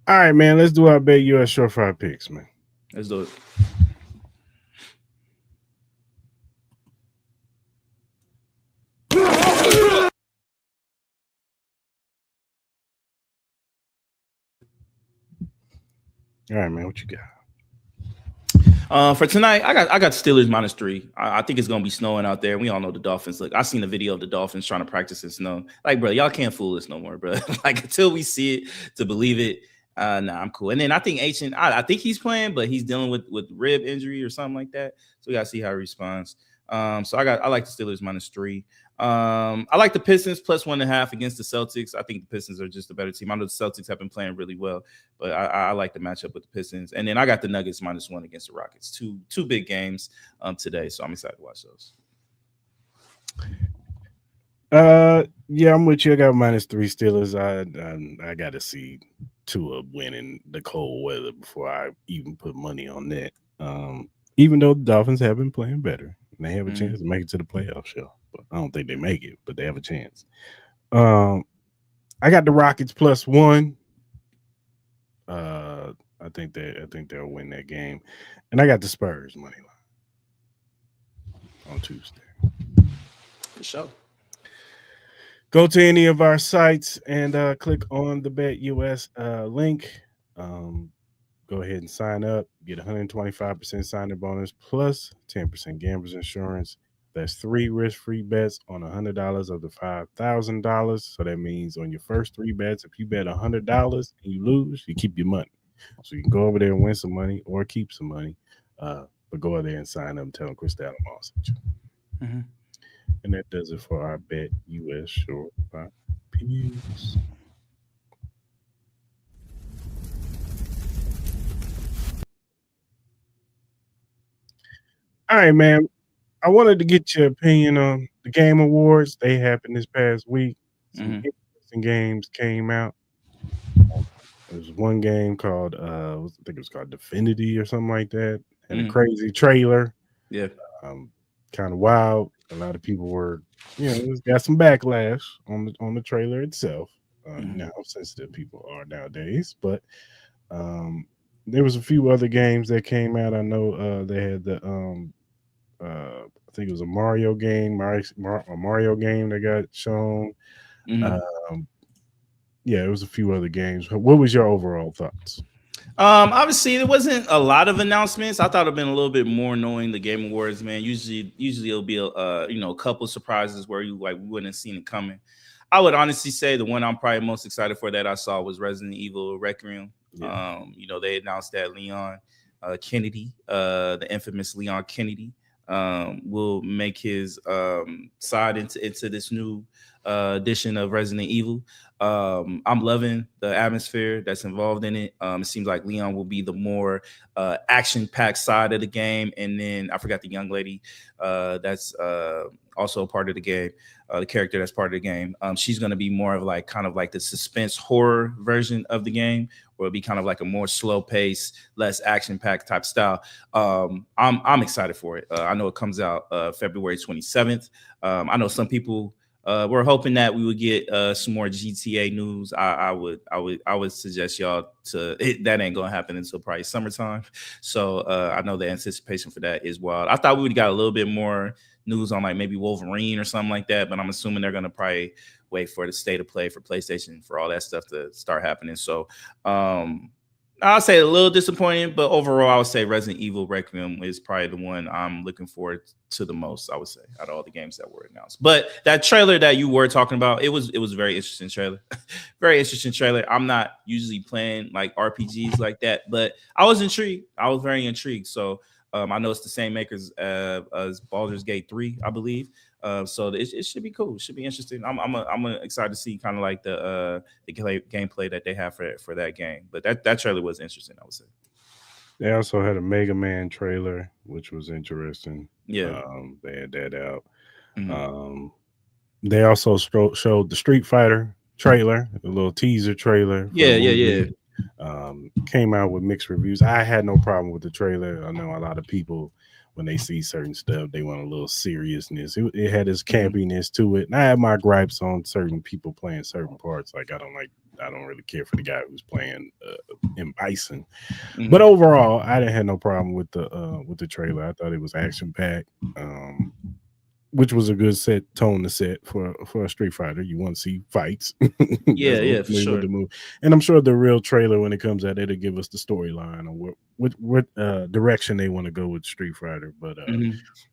All right, man. Let's do our BetUS Surefire picks, man. Let's do it. All right, man. What you got? For tonight, I got Steelers -3. I think it's gonna be snowing out there. We all know the Dolphins. Look, I seen a video of the Dolphins trying to practice in snow. Like, bro, y'all can't fool us no more, bro. Like, until we see it to believe it. Nah, I'm cool. And then I think Ancient, I think he's playing, but he's dealing with rib injury or something like that. So we gotta see how he responds. So I like the Steelers -3. I like the Pistons +1.5 against the Celtics. I think the Pistons are just a better team. I know the Celtics have been playing really well, but I like the matchup with the Pistons. And then I got the Nuggets -1 against the Rockets. Two big games today, so I'm excited to watch those. Yeah, I'm with you. I got -3 Steelers. I got to see Tua winning the cold weather before I even put money on that. Even though the Dolphins have been playing better, and they have a chance to make it to the playoffs, show. But I don't think they make it, but they have a chance. I got the Rockets +1. I think they'll win that game, and I got the Spurs money line on Tuesday. For sure. Go to any of our sites and click on the BetUS link. Go ahead and sign up. Get 125% sign-up bonus plus 10% gamblers insurance. That's 3 risk-free bets on $100 of the $5,000. So that means on your first 3 bets, if you bet $100 and you lose, you keep your money. So you can go over there and win some money or keep some money. But go over there and sign up and tell them Cris Style Mal sent you. Mm-hmm. And that does it for our BetUS Surefire. Peace. All right, man. I wanted to get your opinion on the Game Awards. They happened this past week. Some interesting games came out. There was one game called, I think it was called Definity or something like that. Had a crazy trailer. Yeah. Kind of wild. A lot of people were, it got some backlash on the trailer itself. You know how sensitive people are nowadays. But there was a few other games that came out. I know they had the I think it was a Mario game, a Mario game that got shown. Yeah, it was a few other games. What was your overall thoughts? Obviously there wasn't a lot of announcements. I thought it'd been a little bit more knowing the Game Awards, man. Usually it'll be a couple surprises where we wouldn't have seen it coming. I would honestly say the one I'm probably most excited for that I saw was Resident Evil Requiem. Yeah. They announced that Leon Kennedy, the infamous Leon Kennedy, will make his side into this new edition of Resident Evil. I'm loving the atmosphere that's involved in it. It seems like Leon will be the more action-packed side of the game, and then I forgot the young lady that's also a part of the game, the character that's part of the game. She's going to be more of kind of like the suspense horror version of the game, where it'll be kind of like a more slow pace, less action packed type style. I'm excited for it. I know it comes out February 27th. I know some people we're hoping that we would get some more GTA news. I would suggest y'all that ain't gonna happen until probably summertime. So I know the anticipation for that is wild. I thought we would got a little bit more news on maybe Wolverine or something like that, but I'm assuming they're gonna probably wait for the state of play for PlayStation for all that stuff to start happening. So I'll say a little disappointing, but overall, I would say Resident Evil Requiem is probably the one I'm looking forward to the most, I would say, out of all the games that were announced. But that trailer that you were talking about, it was a very interesting trailer. Very interesting trailer. I'm not usually playing RPGs like that, but I was intrigued. I was very intrigued. So I know it's the same makers as Baldur's Gate 3, I believe. So it should be cool. It should be interesting. I'm excited to see kind of the gameplay that they have for that game. But that trailer was interesting, I would say. They also had a Mega Man trailer, which was interesting. Yeah, they had that out. They also showed the Street Fighter trailer, a little teaser trailer. Yeah. Came out with mixed reviews. I had no problem with the trailer. I know a lot of people, when they see certain stuff, they want a little seriousness. It had its campiness to it. And I have my gripes on certain people playing certain parts. I don't really care for the guy who's playing M. Bison. But overall, I didn't have no problem with the trailer. I thought it was action packed. Which was a good tone to set for a Street Fighter. You want to see fights. Yeah, for sure. And I'm sure the real trailer, when it comes out, it'll give us the storyline or what direction they want to go with Street Fighter. But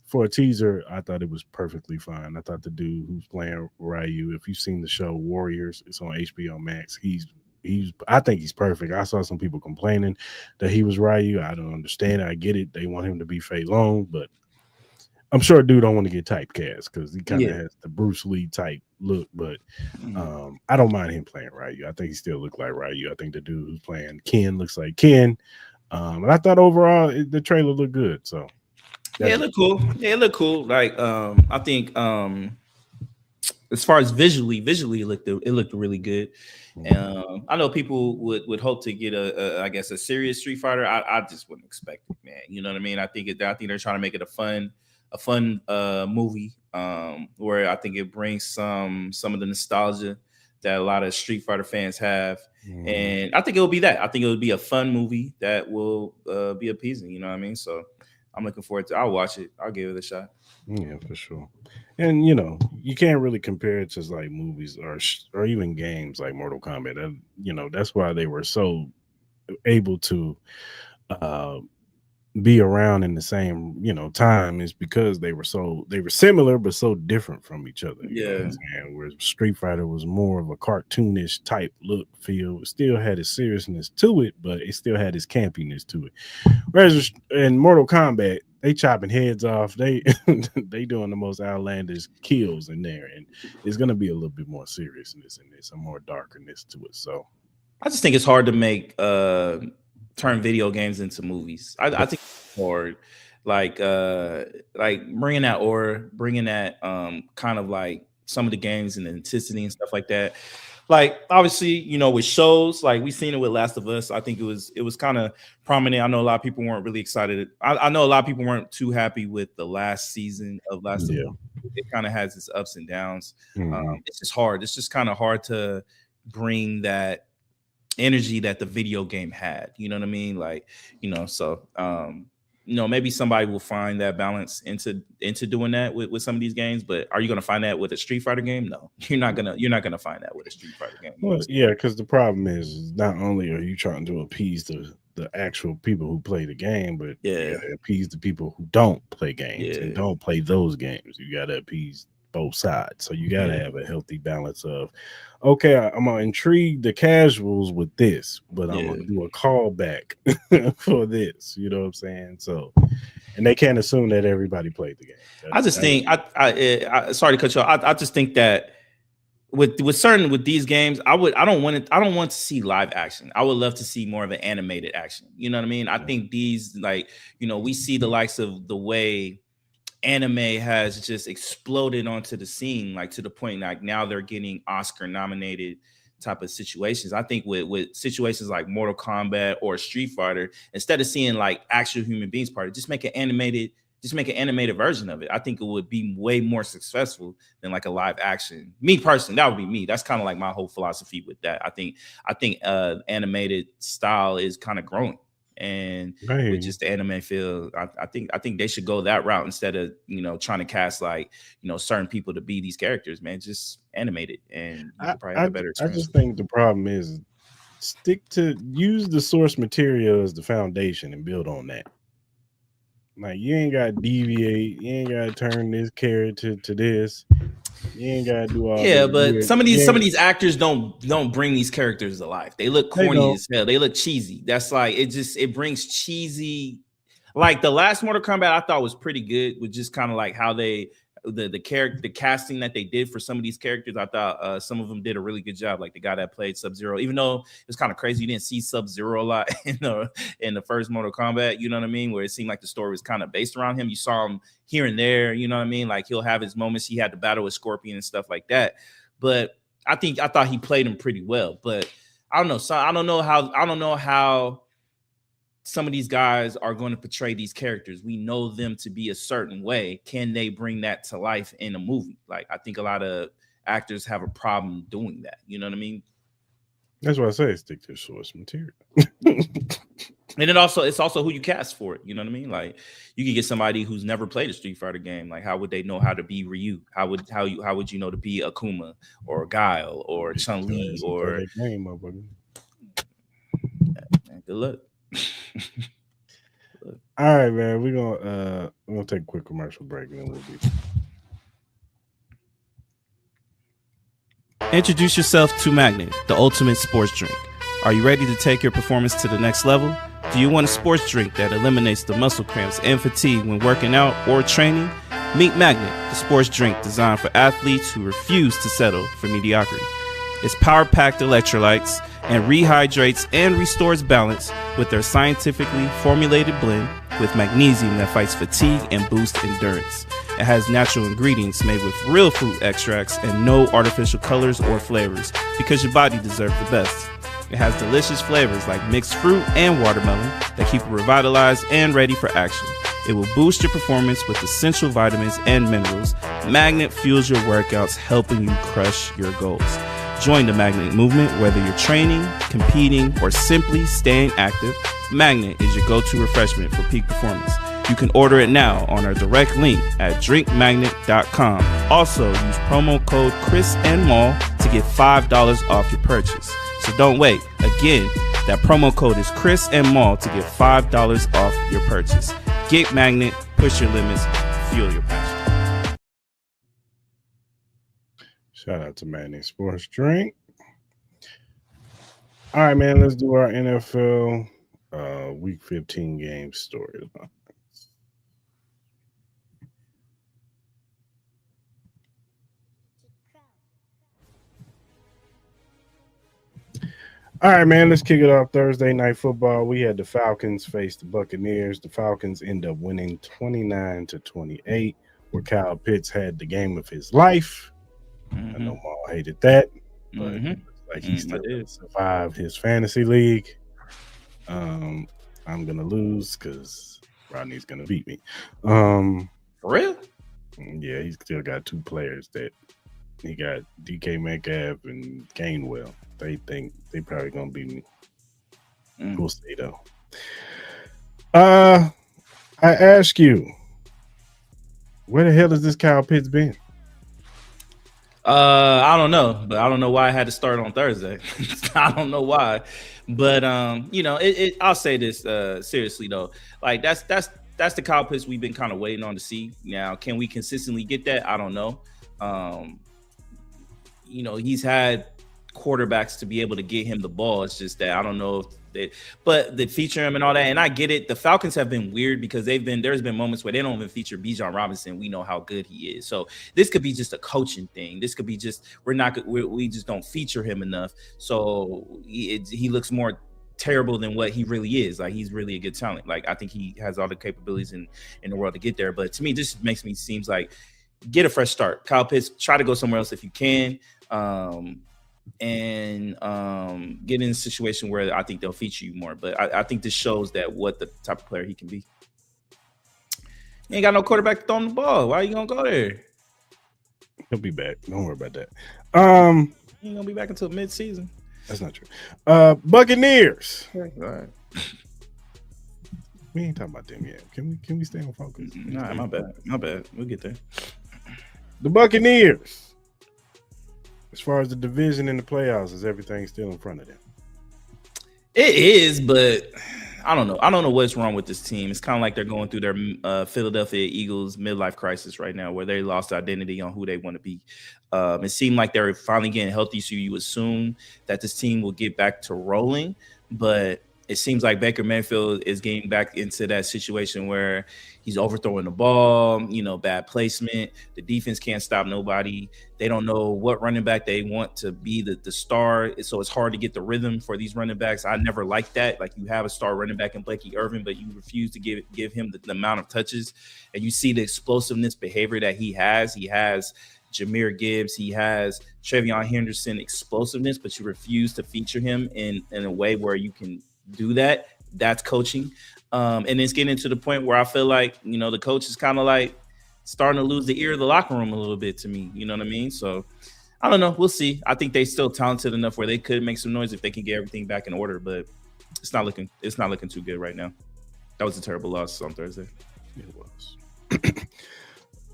for a teaser, I thought it was perfectly fine. I thought the dude who's playing Ryu, if you've seen the show Warriors, it's on HBO Max. He's I think he's perfect. I saw some people complaining that he was Ryu. I don't understand. I get it. They want him to be Fei Long, but I'm sure dude don't want to get typecast because he kind of Yeah. has the Bruce Lee type look. But Mhm. I don't mind him playing Ryu. I think he still look like Ryu. I think the dude who's playing Ken looks like Ken. And I thought overall the trailer looked good. So Yeah, that's it just looked cool. Yeah, it looked cool. Like I think as far as visually, it looked really good. I know people would hope to get I guess a serious Street Fighter. I just wouldn't expect it, man. You know what I mean? I think they're trying to make it a fun movie. Where I think it brings some of the nostalgia that a lot of Street Fighter fans have. And I think it will be that. I think it would be a fun movie that will be appeasing. You know what I mean? So I'm looking forward to. I'll watch it. I'll give it a shot. Yeah, for sure. And you can't really compare it to like movies or even games like Mortal Kombat. That's why they were so able to uh, be around in the same time is because they were similar but so different from each other. You know what I'm Yeah, saying? Whereas Street Fighter was more of a cartoonish type look feel. It still had its seriousness to it, but it still had its campiness to it. Whereas in Mortal Kombat, they chopping heads off. They they doing the most outlandish kills in there, and it's gonna be a little bit more seriousness in this, and more darkness to it. So I just think it's hard to make turn video games into movies. I think it's hard, like bringing that kind of like some of the games and the intensity and stuff like that. Like obviously, with shows like we seen it with Last of Us. I think it was kind of prominent. I know a lot of people weren't really excited. I know a lot of people weren't too happy with the last season of Last of Us. yeah. It kind of has its ups and downs. Mhm. It's just hard. It's just kind of hard to bring that energy that the video game had. You know what I mean? Like, so maybe somebody will find that balance into doing that with some of these games. But are you gonna find that with a Street Fighter game? No, you're not gonna find that with a Street Fighter game. Well, yeah, because the problem is not only are you trying to appease the actual people who play the game, but you Yeah, got to appease the people who don't play games and yeah, don't play those games. You got to appease both sides. So you got to yeah, have a healthy balance of, okay, I'm gonna intrigue the casuals with this, but I'm yeah. gonna do a callback for this. You know what I'm saying? So, and they can't assume that everybody played the game. I just That's think I sorry to cut you off. I just think that with these games, I don't want to see live action. I would love to see more of an animated action. You know what I mean? I think these like, we see the likes of the way anime has just exploded onto the scene, like to the point like now they're getting Oscar nominated type of situations. I think with situations like Mortal Kombat or Street Fighter, instead of seeing like actual human beings part, just make an animated version of it. I think it would be way more successful than like a live action. Me personally, that would be me. That's kind of like my whole philosophy with that. I think animated style is kind of growing. And I hear with you. just the anime feel, I think they should go that route instead of trying to cast like certain people to be these characters. Man, just animate it, and you I, could probably have I a better I experience just with it. think the problem is use the source material as the foundation and build on that. Like you ain't got to deviate. You ain't got to turn this character to this. You ain't got to do all Yeah, this but weird. some of these some Yeah, of these actors don't bring these characters to life. They look they corny don't. as hell. They look cheesy. That's like it brings cheesy. Like the last Mortal Kombat, I thought was pretty good with just kind of like how the character the casting that they did for some of these characters. I thought some of them did a really good job. Like the guy that played Sub-Zero, even though it was kind of crazy, you didn't see Sub-Zero a lot in the first Mortal Kombat. You know what I mean? Where it seemed like the story was kind of based around him. You saw him here and there. You know what I mean? Like he'll have his moments. He had to battle with Scorpion and stuff like that. But I thought he played him pretty well. But I don't know. So I don't know how some of these guys are going to portray these characters. We know them to be a certain way. Can they bring that to life in a movie? Like I think a lot of actors have a problem doing that. You know what I mean? That's why I say stick to source material. And it's also who you cast for it. You know what I mean? Like you could get somebody who's never played a Street Fighter game. Like how would they know how to be Ryu? How would you know to be Akuma or Guile or Beat Chun your Li ass and play or that game, motherfucker. man, good luck. All right, man. We're gonna take a quick commercial break and then we'll be. Introduce yourself to Magnet, the ultimate sports drink. Are you ready to take your performance to the next level? Do you want a sports drink that eliminates the muscle cramps and fatigue when working out or training? Meet Magnet, the sports drink designed for athletes who refuse to settle for mediocrity. It's power-packed electrolytes and rehydrates and restores balance with their scientifically formulated blend with magnesium that fights fatigue and boosts endurance. It has natural ingredients made with real fruit extracts and no artificial colors or flavors because your body deserves the best. It has delicious flavors like mixed fruit and watermelon that keep you revitalized and ready for action. It will boost your performance with essential vitamins and minerals. Magnet fuels your workouts, helping you crush your goals. Join the Magnet movement whether you're training, competing, or simply staying active. Magnet is your go-to refreshment for peak performance. You can order it now on our direct link at drinkmagnet.com. Also, use promo code Cris Mal to get $5 off your purchase. So don't wait. Again, that promo code is Cris Mal to get $5 off your purchase. Get Magnet, push your limits, fuel your passion. Shout out to Magnet Sports Drink. All right, man, let's do our NFL Week 15 game story. All right, man, let's kick it off. Thursday night football. We had the Falcons face the Buccaneers. The Falcons end up winning 29-28, where Kyle Pitts had the game of his life. I know Maul hated that, but like he still survived his fantasy league. I'm gonna lose because Rodney's gonna beat me. For real? Yeah, he's still got two players that he got, DK Metcalf and Gainwell. They think they probably gonna beat me. We'll see though. I ask you, where the hell has this Kyle Pitts been? I don't know, but I don't know why I had to start on Thursday. I don't know why, but I'll say this seriously though. Like that's the Kyle Pitts we've been kind of waiting on to see. Now, can we consistently get that? I don't know. He's had quarterbacks to be able to get him the ball. It's just that I don't know if but they feature him and all that. And I get it. The Falcons have been weird because there's been moments where they don't even feature Bijan Robinson. We know how good he is. So this could be just a coaching thing. This could be just we just don't feature him enough. So he looks more terrible than what he really is. Like, he's really a good talent. Like, I think he has all the capabilities in the world to get there. But to me, this makes me seems like get a fresh start. Kyle Pitts, try to go somewhere else if you can. And get in a situation where I think they'll feature you more. But I think this shows that what the type of player he can be. You ain't got no quarterback throwing the ball. Why are you gonna go there? He'll be back. Don't worry about that. He ain't gonna be back until mid-season. That's not true. Buccaneers. All right. We ain't talking about them yet. Can we stay on focus? Nah, my bad. We'll get there. The Buccaneers. As far as the division and the playoffs, is everything still in front of them? It is, but I don't know. I don't know what's wrong with this team. It's kind of like they're going through their Philadelphia Eagles midlife crisis right now, where they lost identity on who they want to be. It seemed like they're finally getting healthy, so you assume that this team will get back to rolling, but it seems like Baker Mayfield is getting back into that situation where he's overthrowing the ball, bad placement. The defense can't stop nobody. They don't know what running back they want to be the star. So it's hard to get the rhythm for these running backs. I never liked that. Like, you have a star running back in Blakey Irvin, but you refuse to give him the amount of touches. And you see the explosiveness behavior that he has. He has Jahmyr Gibbs. He has Trevion Henderson explosiveness, but you refuse to feature him in a way where you can do that. That's coaching. And it's getting to the point where I feel like, the coach is kind of like starting to lose the ear of the locker room a little bit to me. You know what I mean? So I don't know. We'll see. I think they still talented enough where they could make some noise if they can get everything back in order, but it's not looking too good right now. That was a terrible loss on Thursday. It was.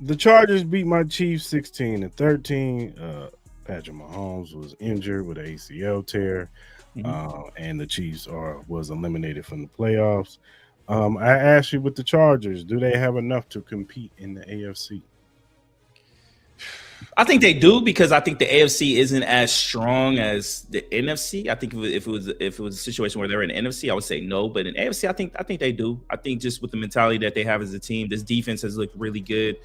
The Chargers beat my Chiefs 16-13. Patrick Mahomes was injured with an ACL tear. And the Chiefs was eliminated from the playoffs. I asked you, with the Chargers, do they have enough to compete in the AFC? I think they do because I think the AFC isn't as strong as the NFC. I think if it was a situation where they're in the NFC, I would say no. But in AFC, I think they do. I think just with the mentality that they have as a team, this defense has looked really good.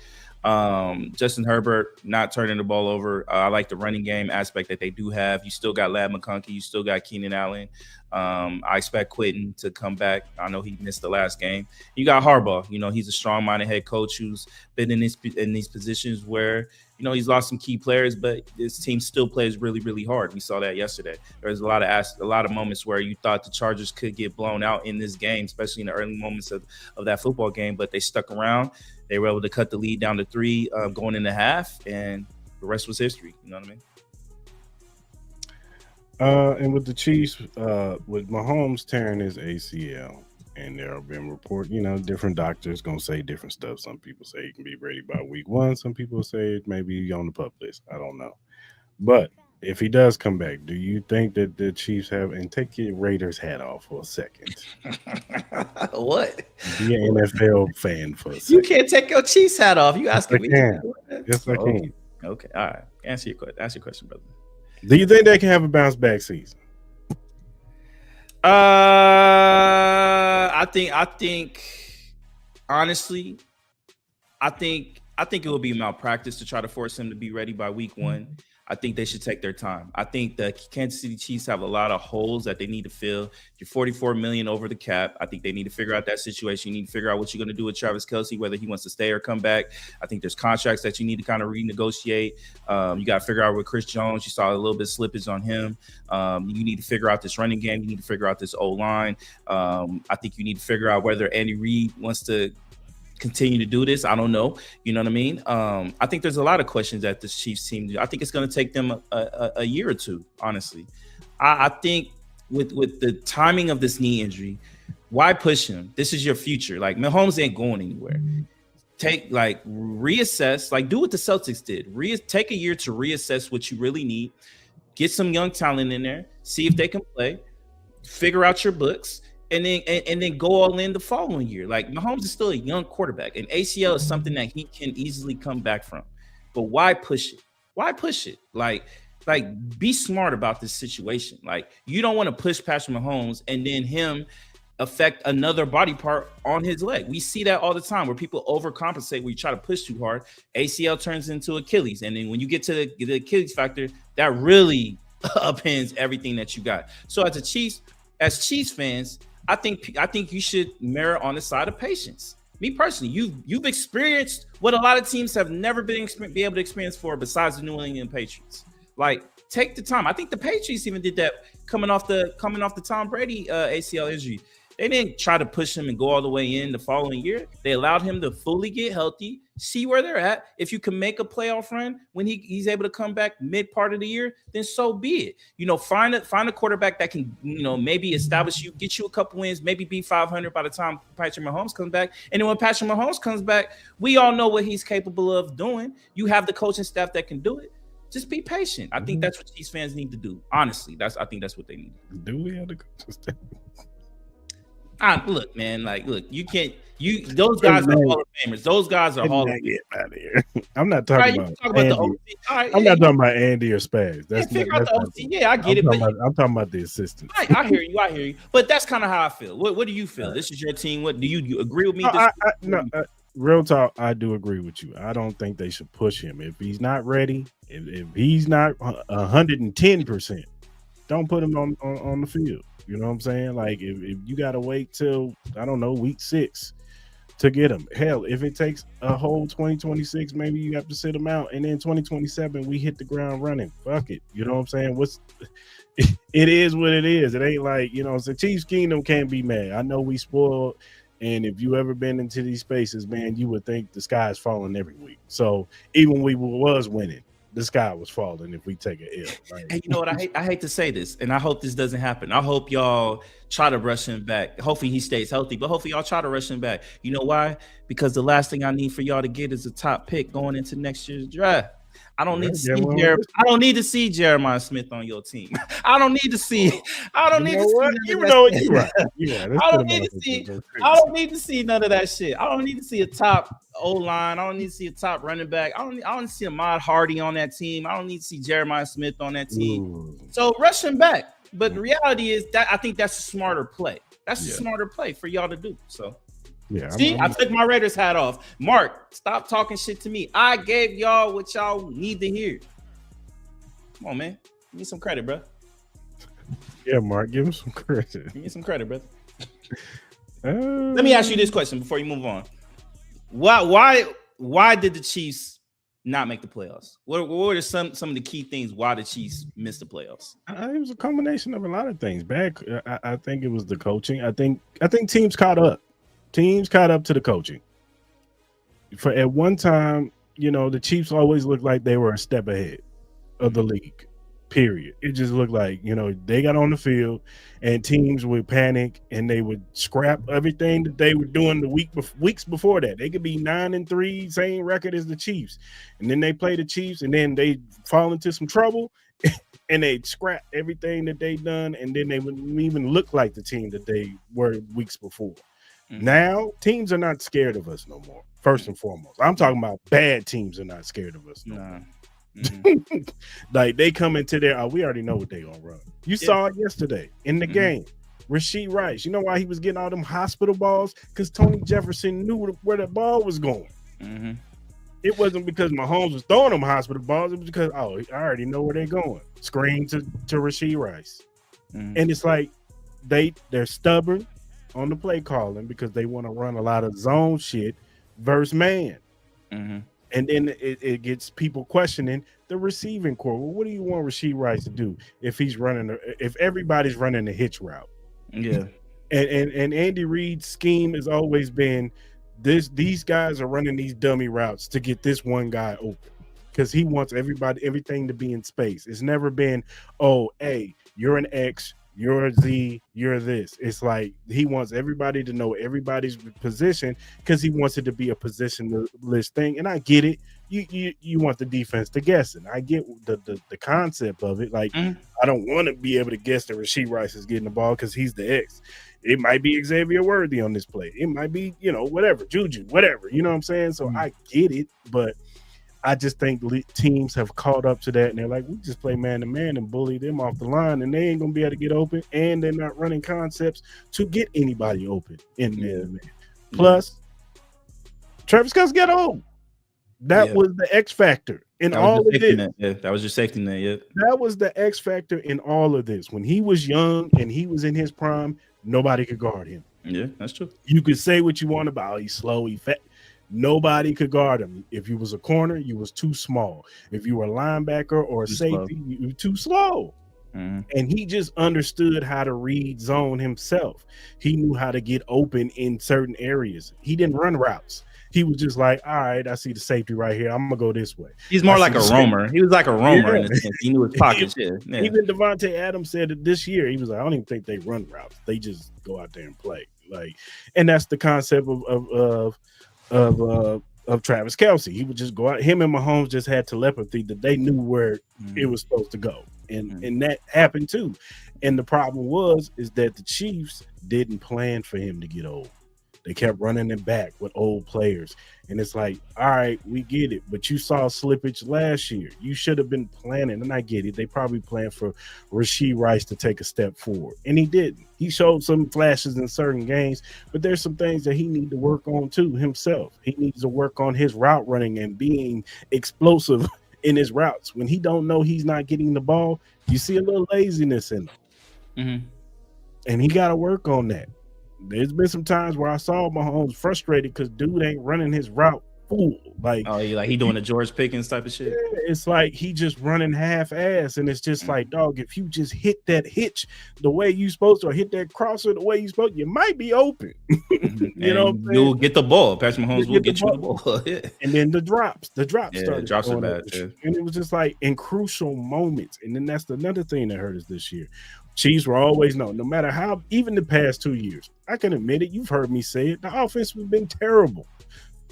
Justin Herbert not turning the ball over. I like the running game aspect that they do have. You still got Lad McConkey. You still got Keenan Allen. I expect Quentin to come back. I know he missed the last game. You got Harbaugh. He's a strong-minded head coach who's been in these positions where he's lost some key players, but this team still plays really, really hard. We saw that yesterday. There was a lot of moments where you thought the Chargers could get blown out in this game, especially in the early moments of that football game, but they stuck around. They were able to cut the lead down to 3 going into half, and the rest was history. You know what I mean? And with the Chiefs, with Mahomes tearing his ACL, and there have been reports, different doctors gonna say different stuff. Some people say he can be ready by week 1. Some people say it may be on the pup list. I don't know. But if he does come back, do you think that the Chiefs have, and take your Raiders hat off for a second, What? be an NFL fan for a You second? can't take your Chiefs hat off. You Yes, I asking me? can. Yes, I Okay. can. Okay. All right. Ask your question, brother. Do you think they can have a bounce back season? I think honestly, I think it would be malpractice to try to force him to be ready by week 1. I think they should take their time. I think the Kansas City Chiefs have a lot of holes that they need to fill. You're $44 million over the cap. I think they need to figure out that situation. You need to figure out what you're going to do with Travis Kelce, whether he wants to stay or come back. I think there's contracts that you need to kind of renegotiate. You got to figure out with Chris Jones. You saw a little bit of slippage on him. You need to figure out this running game. You need to figure out this O-line. I think you need to figure out whether Andy Reid wants to continue to do this. I don't know. You know what I mean? I think there's a lot of questions that this Chiefs team do. I think it's going to take them a year or two, honestly. I think with the timing of this knee injury, why push him? This is your future. Like, Mahomes ain't going anywhere. Reassess, do what the Celtics did. Take a year to reassess what you really need. Get some young talent in there. See if they can play. Figure out your books. And then go all in the following year. Like, Mahomes is still a young quarterback, and ACL is something that he can easily come back from. But why push it? Why push it? Like be smart about this situation. Like, you don't want to push Patrick Mahomes and then him affect another body part on his leg. We see that all the time where people overcompensate when you try to push too hard. ACL turns into Achilles, and then when you get to the Achilles factor, that really upends everything that you got. So as Chiefs fans, I think you should mirror on the side of patience. Me personally, you've experienced what a lot of teams have never be able to experience for, besides the New England Patriots. Like, take the time. I think the Patriots even did that coming off the Tom Brady ACL injury. They didn't try to push him and go all the way in the following year. They allowed him to fully get healthy, see where they're at. If you can make a playoff run when he's able to come back mid part of the year, then so be it. Find a quarterback that can, maybe establish you, get you a couple wins, maybe be 500 by the time Patrick Mahomes comes back. And then when Patrick Mahomes comes back, we all know what he's capable of doing. You have the coaching staff that can do it. Just be patient. I think that's what these fans need to do. Honestly, I think that's what they need to do. Do we have the coaching staff? Look, man. You can't. Those guys are Hall of Famers. Those guys are Hall of Famers. Get out of here. I'm not talking about the Andy. OC. I'm not talking about Andy or Spaz. That's figure out the OC. Yeah, I get it. I'm talking about the assistant. I hear you. But that's kind of how I feel. What do you feel? This is your team. What do you agree with me? Real talk, I do agree with you. I don't think they should push him. If he's not ready, if he's not 110%, don't put him on the field. You know what I'm saying? Like, if you got to wait till, I don't know, week 6 to get him. Hell, if it takes a whole 2026, maybe you have to sit him out. And then 2027, we hit the ground running. Fuck it. You know what I'm saying? It is what it is. It ain't like, the Chiefs Kingdom can't be mad. I know we spoiled. And if you ever been into these spaces, man, you would think the sky is falling every week. So even we was winning, the sky was falling if we take an L. Right? And you know what? I hate to say this, and I hope this doesn't happen. I hope y'all try to rush him back. Hopefully he stays healthy, but hopefully y'all try to rush him back. You know why? Because the last thing I need for y'all to get is a top pick going into next year's draft. I don't You need to better see get one with this I don't need to see Jeremiah Smith on your team. I don't need to see. I don't You need know to see what? none You of know what? that. You're right. You're right. Let's I put don't him need out to there. see. Those I streets. don't need to see none of that shit. I don't need to see a top O-line. I don't need to see a top running back. I don't need to see Ahmad Hardy on that team. I don't need to see Jeremiah Smith on that team. Ooh. So rush him back. But the reality is that I think that's a smarter play. That's a Yeah. smarter play for y'all to do. So Yeah. see, I took my Raiders hat off. Mark, stop talking shit to me. I gave y'all what y'all need to hear. Come on, man. Give me some credit, bro. Yeah, Mark, give him some credit. Give me some credit, brother. Let me ask you this question before you move on. Why did the Chiefs not make the playoffs? What were some of the key things why the Chiefs missed the playoffs? It was a combination of a lot of things. I think it was the coaching. I think teams caught up. Teams caught up to the coaching. For at one time, the Chiefs always looked like they were a step ahead of the league. Period. It just looked like, they got on the field and teams would panic and they would scrap everything that they were doing the weeks before that. They could be 9-3, same record as the Chiefs. And then they play the Chiefs and then they fall into some trouble and they scrap everything that they done. And then they wouldn't even look like the team that they were weeks before. Mm-hmm. Now, teams are not scared of us no more. First and foremost, I'm talking about bad teams are not scared of us no more. Mm-hmm. Like they come into there, we already know what they gonna run. You saw it yesterday in the game. Rasheed Rice, you know why he was getting all them hospital balls? Because Tony Jefferson knew where the ball was going. Mm-hmm. It wasn't because Mahomes was throwing them hospital balls. It was because I already know where they're going. Screen to Rasheed Rice, and it's like they're stubborn on the play calling because they want to run a lot of zone shit versus man. Mm-hmm. And then it gets people questioning the receiving core. Well, what do you want Rasheed Rice to do if everybody's running a hitch route? Yeah. And Andy Reid's scheme has always been these guys are running these dummy routes to get this one guy open because he wants everything to be in space. It's never been, oh, hey, you're an X, you're a Z, you're this. It's like he wants everybody to know everybody's position because he wants it to be a positionless thing. And I get it. You want the defense to guess it. I get the concept of it. Like I don't want to be able to guess that Rasheed Rice is getting the ball because he's the X. It might be Xavier Worthy on this play. It might be, whatever, Juju, whatever. You know what I'm saying? So I get it, but I just think teams have caught up to that, and they're like, we just play man-to-man and bully them off the line, and they ain't going to be able to get open, and they're not running concepts to get anybody open in man-to-man. Plus, Travis Kelce got old. That was the X factor in all of this. That was your safety net, yeah. That was the X factor in all of this. When he was young and he was in his prime, nobody could guard him. Yeah, that's true. You could say what you want about he's slow, he's fat. Nobody could guard him. If you was a corner, you was too small. If you were a linebacker or a safety, you were too slow. Mm-hmm. And he just understood how to read zone himself. He knew how to get open in certain areas. He didn't run routes. He was just like, all right, I see the safety right here. I'm going to go this way. He's more like a roamer. He was like a roamer in a sense. He knew his pockets. Yeah. Even Devontae Adams said it this year. He was like, I don't even think they run routes. They just go out there and play. And that's the concept of Travis Kelce. He would just go out. Him and Mahomes just had telepathy that they knew where it was supposed to go. And that happened too. And the problem is that the Chiefs didn't plan for him to get old. They kept running him back with old players. And it's like, all right, we get it. But you saw slippage last year. You should have been planning. And I get it. They probably planned for Rasheed Rice to take a step forward. And he didn't. He showed some flashes in certain games. But there's some things that he needs to work on too himself. He needs to work on his route running and being explosive in his routes. When he don't know he's not getting the ball, you see a little laziness in him. Mm-hmm. And he got to work on that. There's been some times where I saw Mahomes frustrated because dude ain't running his route full. He doing the George Pickens type of shit. Yeah, it's like he just running half-ass, and it's just like, dog, if you just hit that hitch the way you supposed to, or hit that crosser the way you supposed to, you might be open. You'll get the ball. Patrick Mahomes will get you the ball. Yeah. And then the drops started. The drops are bad. Yeah. And it was just like in crucial moments. And then that's another thing that hurt us this year. Chiefs were always no matter how, even the past 2 years, I can admit it. You've heard me say it. The offense has been terrible.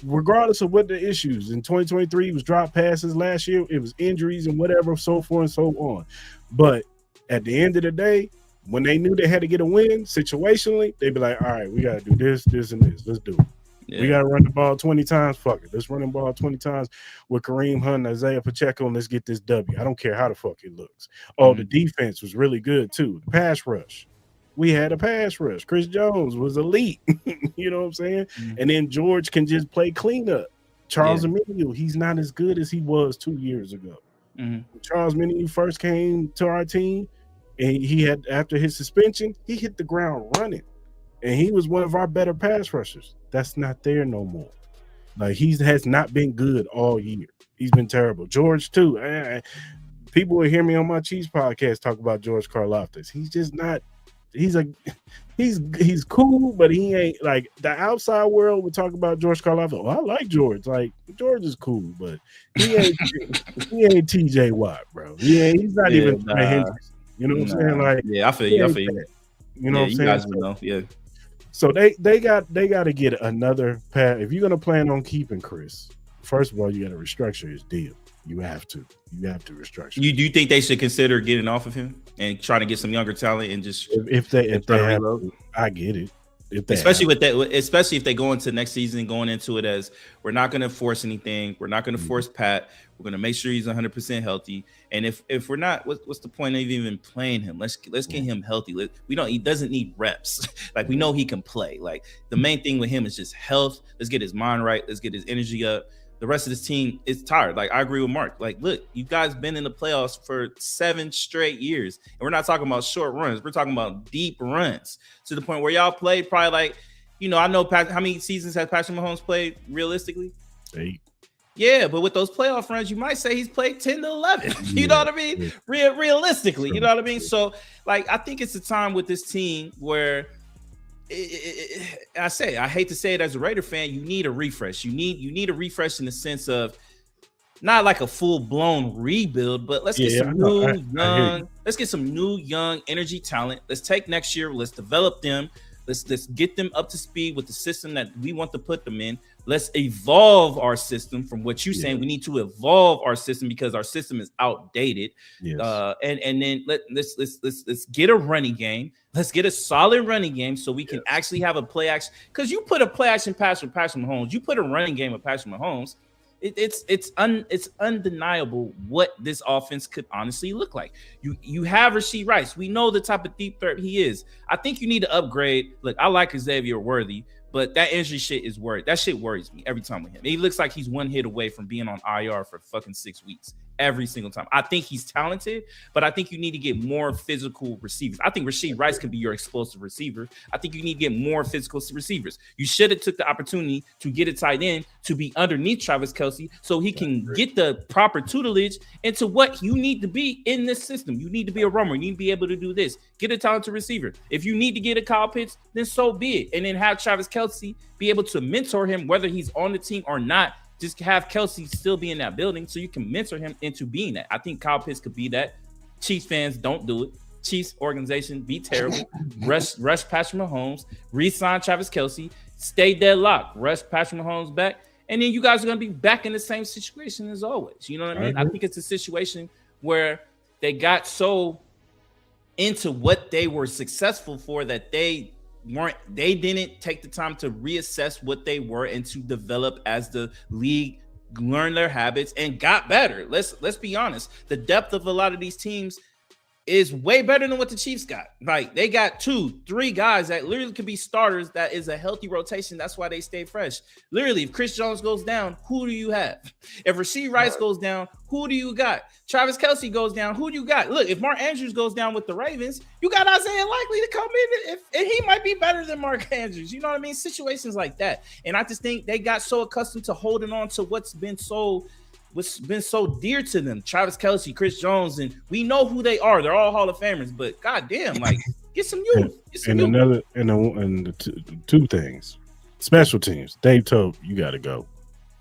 regardless of what the issues in 2023, it was drop passes. Last year, it was injuries and whatever, so forth and so on. But at the end of the day, when they knew they had to get a win situationally, they'd be like, all right, we got to do this, this, and this. Let's do it. Yeah. We got to run the ball 20 times. Fuck it. Let's run the ball 20 times with Kareem Hunt, Isaiah Pacheco, and let's get this W. I don't care how the fuck it looks. Oh, the defense was really good, too. The pass rush. We had a pass rush. Chris Jones was elite. You know what I'm saying? And then George can just play cleanup. Charles Emilio, he's not as good as he was 2 years ago. Charles Emilio first came to our team, and he had, after his suspension, he hit the ground running. And he was one of our better pass rushers. That's not there no more. Like, he has not been good all year. He's been terrible. George, too. People will hear me on my Chiefs podcast talk about George Karlaftis. He's just not. He's cool, but he ain't like the outside world would talk about George Karlaftis. Oh, I like George. Like, George is cool, but he ain't TJ Watt, bro. He's not even Hendrickson. You know what I'm saying? Like, I feel you. You know what I'm saying? You guys will know. Yeah. So they got to get another path. If you're gonna plan on keeping Chris, first of all, you got to restructure his deal. You have to restructure. Do you think they should consider getting off of him and trying to get some younger talent and just if they have, I get it. Especially if they go into next season, going into it as we're not going to force anything, we're not going to force Pat, we're going to make sure he's 100% healthy. And if we're not, what's the point of even playing him? Let's get him healthy. He doesn't need reps. Like, we know he can play. Like, the main thing with him is just health. Let's get his mind right. Let's get his energy up. The rest of this team is tired. Like, I agree with Mark. Like, look, you guys been in the playoffs for 7 straight years. And we're not talking about short runs. We're talking about deep runs to the point where y'all played probably like, I know how many seasons has Patrick Mahomes played realistically? 8. Yeah, but with those playoff runs, you might say he's played 10 to 11. You know what I mean? Realistically, you know what I mean? So, like, I think it's a time with this team where I hate to say it as a Raider fan, you need a refresh. You need a refresh in the sense of not like a full-blown rebuild, but let's get some new young energy talent. Let's take next year, let's develop them. Let's get them up to speed with the system that we want to put them in. Let's evolve our system from what you're saying. We need to evolve our system because our system is outdated. Yes. And then let's get a running game. Let's get a solid running game so we can actually have a play action. Because you put a play action pass with Patrick Mahomes, you put a running game with Patrick Mahomes. It's undeniable what this offense could honestly look like. You have Rashee Rice. We know the type of deep threat he is. I think you need to upgrade. Look, I like Xavier Worthy, but that injury shit is worried. That shit worries me every time with him. He looks like he's one hit away from being on IR for fucking 6 weeks. Every single time. I think he's talented, but I think you need to get more physical receivers. I think Rashee Rice could be your explosive receiver. I think you need to get more physical receivers. You should have took the opportunity to get a tight end to be underneath Travis Kelce so he can get the proper tutelage into what you need to be in this system. You need to be a runner. You need to be able to do this. Get a talented receiver. If you need to get a Kyle Pitts, then so be it. And then have Travis Kelce be able to mentor him, whether he's on the team or not. Just have Kelce still be in that building so you can mentor him into being that. I think Kyle Pitts could be that. Chiefs fans, don't do it. Chiefs organization, be terrible. Rush Patrick Mahomes. Re-sign Travis Kelce. Stay deadlocked. Rush Patrick Mahomes back. And then you guys are going to be back in the same situation as always. You know what I mean? I think it's a situation where they got so into what they were successful for that they didn't take the time to reassess what they were and to develop as the league, learn their habits and got better. Let's be honest. The depth of a lot of these teams is way better than what the Chiefs got. Like, they got 2-3 guys that literally could be starters. That is a healthy rotation. That's why they stay fresh. Literally, if Chris Jones goes down, who do you have? If Rashee Rice goes down, who do you got? Travis Kelce goes down, who do you got? Look, if Mark Andrews goes down with the Ravens, you got Isaiah Likely to come in, and he might be better than Mark Andrews. You know what I mean? Situations like that. And I just think they got so accustomed to holding on to what's been so dear to them. Travis Kelce, Chris Jones, and we know who they are. They're all Hall of Famers, but goddamn, like, get some youth. And two things. Special teams. Dave told you got to go.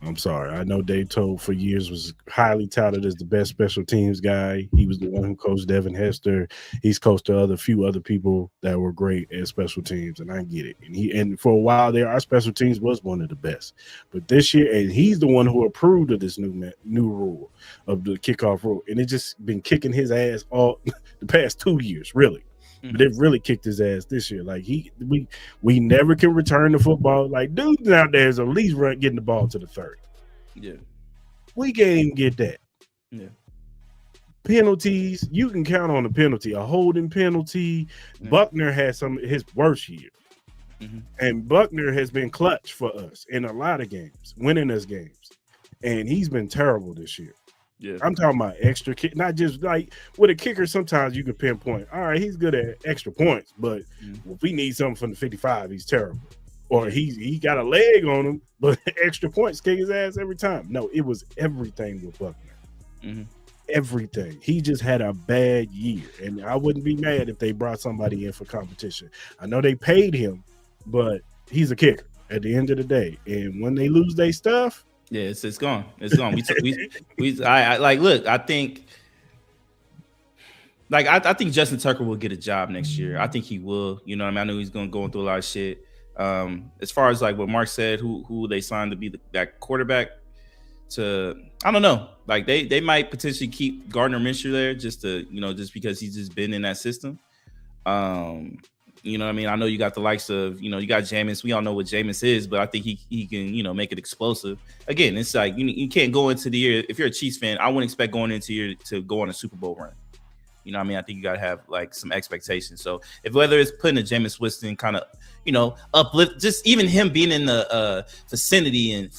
I'm sorry. I know Dave Toll for years was highly touted as the best special teams guy. He was the one who coached Devin Hester. He's coached a few other people that were great at special teams, and I get it. And for a while there, our special teams was one of the best. But this year, and he's the one who approved of this new rule of the kickoff rule, and it just been kicking his ass all the past 2 years, really. But it really kicked his ass this year. Like we never can return the football. Like dudes out there is at least getting the ball to the 30. Yeah. We can't even get that. Yeah. Penalties, you can count on a penalty, a holding penalty. Yeah. Buckner had some of his worst year. And Buckner has been clutch for us in a lot of games, winning us games. And he's been terrible this year. Yeah. I'm talking about extra kick, not just like with a kicker. Sometimes you can pinpoint, all right, he's good at extra points, but if we need something from the 55, he's terrible. Or he got a leg on him, but extra points kick his ass every time. No, it was everything with Buckner. Everything. He just had a bad year. And I wouldn't be mad if they brought somebody in for competition. I know they paid him, but he's a kicker at the end of the day. And when they lose their stuff, yeah, it's gone. It's gone. I think I think Justin Tucker will get a job next year. I think he will. You know what I mean? I know he's going through a lot of shit. As far as like what Mark said, who they signed to be that quarterback to, I don't know. Like they might potentially keep Gardner Minshew there just because he's just been in that system. You know what I mean? I know you got the likes of, you got Jameis. We all know what Jameis is, but I think he can, make it explosive. Again, it's like you can't go into the year. If you're a Chiefs fan, I wouldn't expect going into year to go on a Super Bowl run. You know what I mean? I think you got to have like some expectations. So whether it's putting a Jameis Winston kind of, uplift, just even him being in the facility and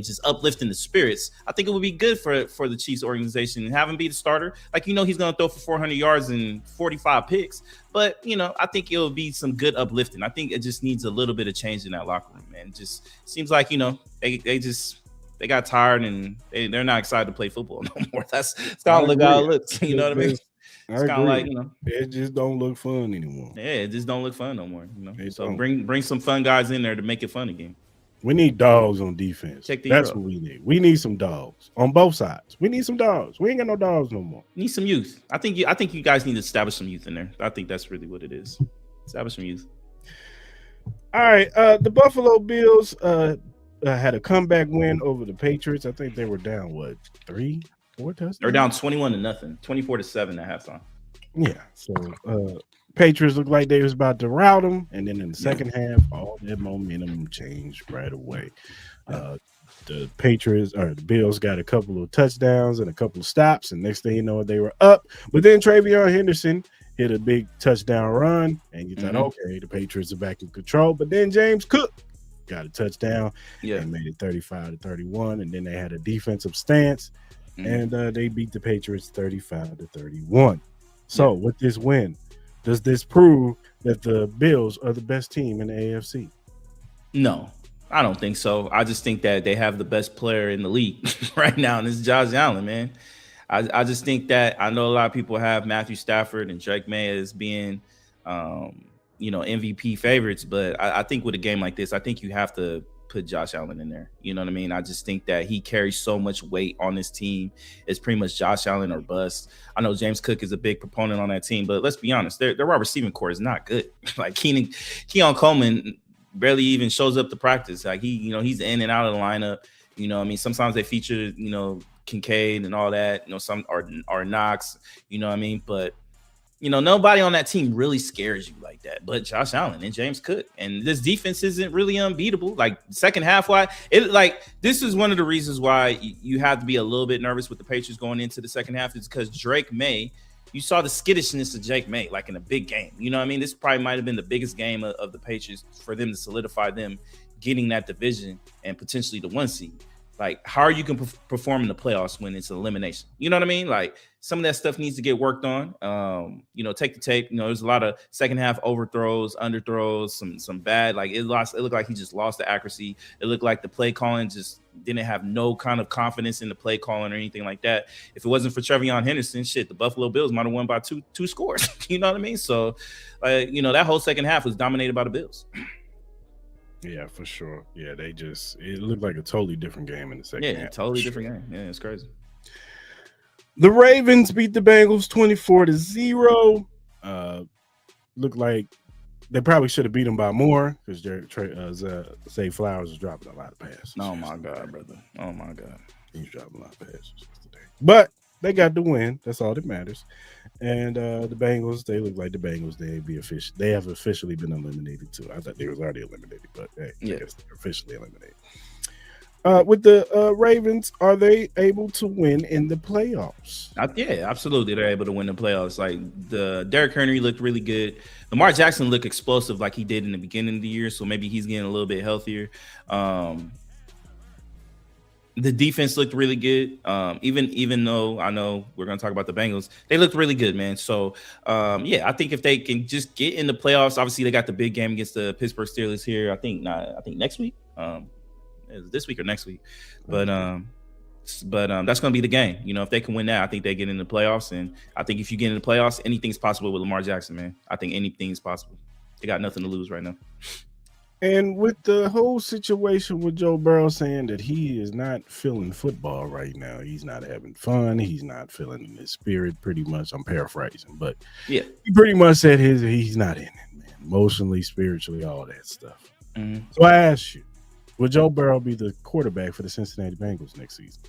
just uplifting the spirits, I think it would be good for the Chiefs organization and have him be the starter. Like, he's going to throw for 400 yards and 45 picks. But, I think it'll be some good uplifting. I think it just needs a little bit of change in that locker room, man. It just seems like, they got tired and they're not excited to play football no more. That's kind of how it looks. You know what I mean? It's kind of like, it just don't look fun anymore. Yeah, it just don't look fun no more. So bring some fun guys in there to make it fun again. We need dogs on defense. That's what we need. We need some dogs on both sides. We need some dogs. We ain't got no dogs no more. Need some youth. I think you guys need to establish some youth in there. I think that's really what it is. Establish some youth. All right. The Buffalo Bills had a comeback win over the Patriots. I think they were down 3-4 touchdowns. They're down 21-0, 24-7 at halftime. Yeah. So Patriots looked like they was about to rout them, and then in the second half, all that momentum changed right away. The Patriots or the Bills got a couple of touchdowns and a couple of stops, and next thing you know, they were up. But then Travion Henderson hit a big touchdown run, and you thought, okay, the Patriots are back in control. But then James Cook got a touchdown and made it 35-31, and then they had a defensive stance. And they beat the Patriots 35-31. So with this win, does this prove that the Bills are the best team in the AFC? No, I don't think so. I just think that they have the best player in the league right now, and this is Josh Allen, man. I just think that I know a lot of people have Matthew Stafford and Drake May as being, MVP favorites, but I think with a game like this, I think you have to put Josh Allen in there. You know what I mean? I just think that he carries so much weight on this team. It's pretty much Josh Allen or bust. I know James Cook is a big proponent on that team, but let's be honest, their wide receiving core is not good. Like Keon Coleman barely even shows up to practice. Like he's in and out of the lineup. You know what I mean? Sometimes they feature, Kincaid and all that, some are Knox, you know what I mean? But nobody on that team really scares you like that, but Josh Allen and James Cook. And this defense isn't really unbeatable. Like second half, this is one of the reasons why you have to be a little bit nervous with the Patriots going into the second half, is because Drake May, you saw the skittishness of Drake May, like in a big game. You know what I mean? This probably might have been the biggest game of the Patriots for them to solidify them getting that division and potentially the 1 seed. Like, how are you can perform in the playoffs when it's an elimination? You know what I mean? Like, some of that stuff needs to get worked on. Take the tape. There's a lot of second half overthrows, underthrows, some bad. Like, it looked like he just lost the accuracy. It looked like the play calling just didn't have no kind of confidence in the play calling or anything like that. If it wasn't for Travion Henderson, the Buffalo Bills might have won by two scores. You know what I mean? So, that whole second half was dominated by the Bills. Yeah, for sure. Yeah, it looked like a totally different game in the second Yeah, half. totally Sure. different game. Yeah, it's crazy. The Ravens beat the Bengals 24-0. Looked like they probably should have beat them by more because Zay Flowers is dropping a lot of passes. Oh my god, brother. Oh my god. He's dropping a lot of passes yesterday. But they got the win. That's all that matters. And the Bengals, they look like the Bengals. They have officially been eliminated too. I thought they was already eliminated, but hey, I guess they're officially eliminated. With the Ravens, are they able to win in the playoffs? Yeah, absolutely. They're able to win the playoffs. Like the Derrick Henry looked really good. Lamar Jackson looked explosive like he did in the beginning of the year. So maybe he's getting a little bit healthier. The defense looked really good. Even though I know we're going to talk about the Bengals, they looked really good, man. So, yeah, I think if they can just get in the playoffs, obviously they got the big game against the Pittsburgh Steelers here. I think next week. This week or next week, but that's going to be the game. You know, if they can win that, I think they get in the playoffs. And I think if you get in the playoffs, anything's possible with Lamar Jackson, man. I think anything's possible. They got nothing to lose right now. And with the whole situation with Joe Burrow saying that he is not feeling football right now, he's not having fun, he's not feeling in his spirit. Pretty much, I'm paraphrasing, but yeah, he pretty much said he's not in it, man. Emotionally, spiritually, all that stuff. Mm-hmm. So I ask you, would Joe Burrow be the quarterback for the Cincinnati Bengals next season?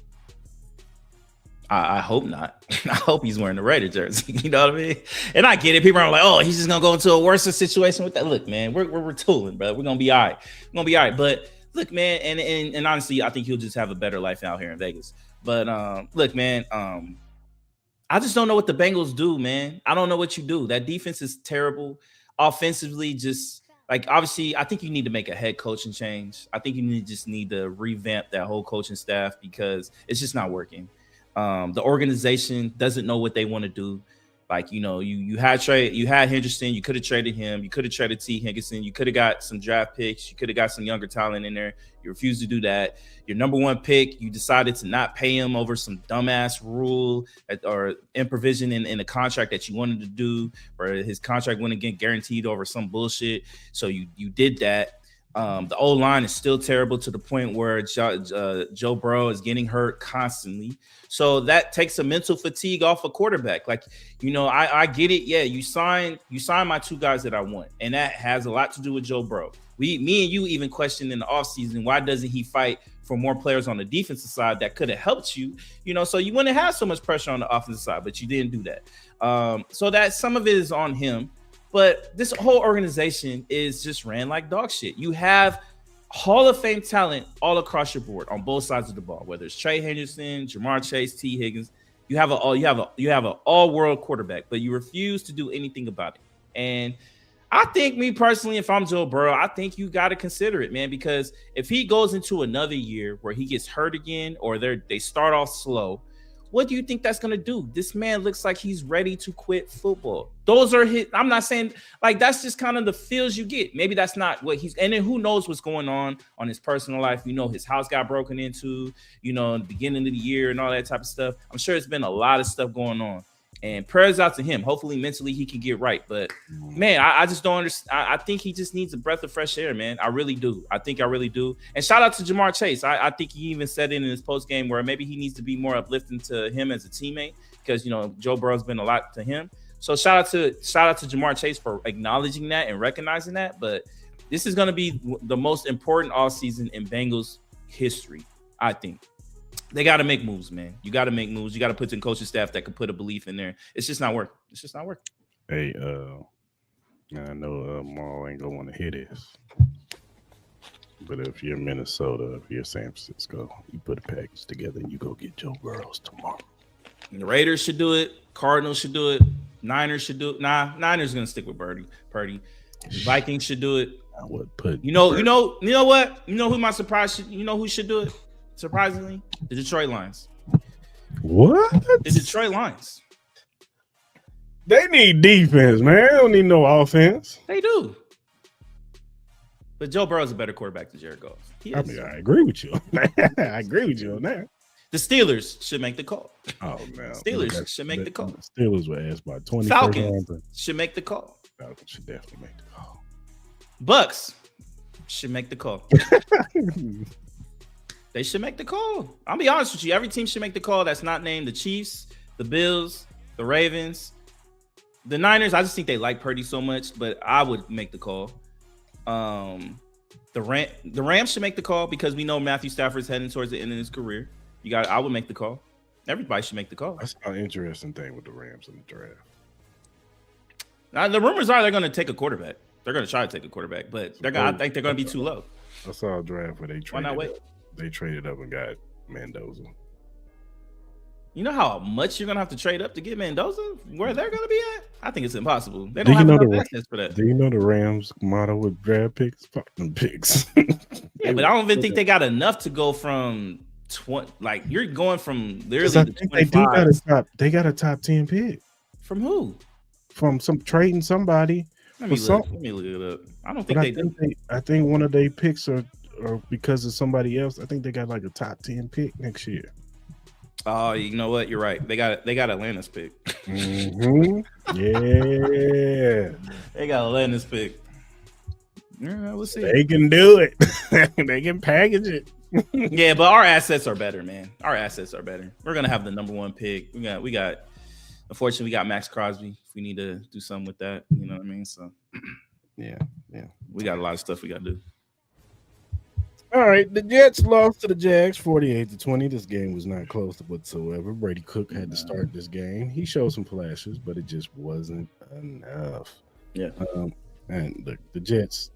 I hope not. I hope he's wearing the Raider jersey. You know what I mean? And I get it. People are like, "Oh, he's just gonna go into a worse situation with that." Look, man, we're retooling, bro. We're gonna be all right. We're gonna be all right. But look, man, and honestly, I think he'll just have a better life out here in Vegas. But look, man, I just don't know what the Bengals do, man. I don't know what you do. That defense is terrible. Offensively, just like obviously, I think you need to make a head coaching change. I think you just need to revamp that whole coaching staff because it's just not working. The organization doesn't know what they want to do. Like, you know, you had Henderson, you could have traded him, you could have traded T. Higginson, you could have got some draft picks, you could have got some younger talent in there. You refused to do that. Your number one pick, you decided to not pay him over some dumbass rule or improvision in the contract that you wanted to do, or his contract wouldn't get guaranteed over some bullshit. So you did that. The O-line is still terrible to the point where Joe Burrow is getting hurt constantly. So that takes a mental fatigue off a quarterback. Like, you know, I get it. Yeah, you signed my two guys that I want. And that has a lot to do with Joe Burrow. Me and you even questioned in the offseason, why doesn't he fight for more players on the defensive side that could have helped you? You know, so you wouldn't have so much pressure on the offensive side, but you didn't do that. So that some of it is on him. But this whole organization is just ran like dog shit. You have Hall of Fame talent all across your board on both sides of the ball, whether it's Trey Henderson, Jamar Chase, T. Higgins. You have an all-world quarterback, but you refuse to do anything about it. And I think, me personally, if I'm Joe Burrow, I think you got to consider it, man, because if he goes into another year where he gets hurt again or they start off slow, what do you think that's going to do? This man looks like he's ready to quit football. Those are his. I'm not saying like that's just kind of the feels you get. Maybe that's not what he's. And then who knows what's going on his personal life? You know, his house got broken into, you know, in the beginning of the year and all that type of stuff. I'm sure it's been a lot of stuff going on. And prayers out to him. Hopefully, mentally, he can get right. But, man, I just don't understand. I think he just needs a breath of fresh air, man. I really do. I really do. And shout out to Jamar Chase. I think he even said it in his post game where maybe he needs to be more uplifting to him as a teammate because, you know, Joe Burrow's been a lot to him. So shout out to Jamar Chase for acknowledging that and recognizing that. But this is going to be the most important offseason in Bengals history, I think. They got to make moves, man. You got to make moves. You got to put in coaching staff that can put a belief in there. It's just not working. Hey, I know Maul ain't gonna want to hear this, but if you're Minnesota, if you're San Francisco, you put a package together and you go get Joe Burrows tomorrow. The Raiders should do it. Cardinals should do it. Niners should do it. Nah, Niners gonna stick with Purdy. Vikings should do it. I would put. You know what? You know who my surprise? You know who should do it? Surprisingly, the Detroit Lions. What? The Detroit Lions. They need defense, man. They don't need no offense. They do. But Joe Burrow's a better quarterback than Jared Goff. I mean, I agree with you. I agree with you on that. The Steelers should make the call. Oh, man. Steelers should make the call. The Steelers were asked by 20. Falcons should make the call. Falcons should definitely make the call. Bucks. should make the call. They should make the call. I'll be honest with you. Every team should make the call that's not named the Chiefs, the Bills, the Ravens, the Niners. I just think they like Purdy so much, but I would make the call. The Rams should make the call because we know Matthew Stafford's heading towards the end of his career. I would make the call. Everybody should make the call. That's an interesting thing with the Rams in the draft. Now, the rumors are they're going to take a quarterback. They're going to try to take a quarterback, but I think they're going to be too low. I saw a draft where they traded. Why not wait? They traded up and got Mendoza. You know how much you're going to have to trade up to get Mendoza? Where they're going to be at? I think it's impossible. They don't have enough assets for that. Do you know the Rams' motto with draft picks? Fuck them picks. Yeah, but I don't even think they got enough to go from 20. Like, you're going from literally the 25. They got a top 10 pick. From who? From trading somebody. Let me look it up. I don't think they do. I think one of their picks are because of somebody else. I think they got like a top 10 pick next year. Oh, you know what? You're right. They got Atlanta's pick. Mm-hmm. Yeah. They got Atlanta's pick. Yeah, we'll see. They can do it. They can package it. Yeah, but our assets are better, man. Our assets are better. We're gonna have the number one pick. We got. Unfortunately, we got Max Crosby. If we need to do something with that, you know what I mean. So, yeah, we got a lot of stuff we got to do. All right, the Jets lost to the Jags 48-20. This game was not close whatsoever. Brady Cook had to start this game. He showed some flashes, but it just wasn't enough. Yeah. And look, the Jets,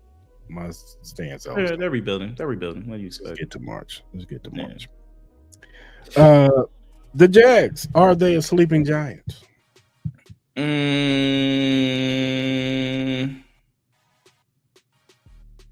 my stance. They're rebuilding. What do you expect? Let's get to March. The Jags, are they a sleeping giant?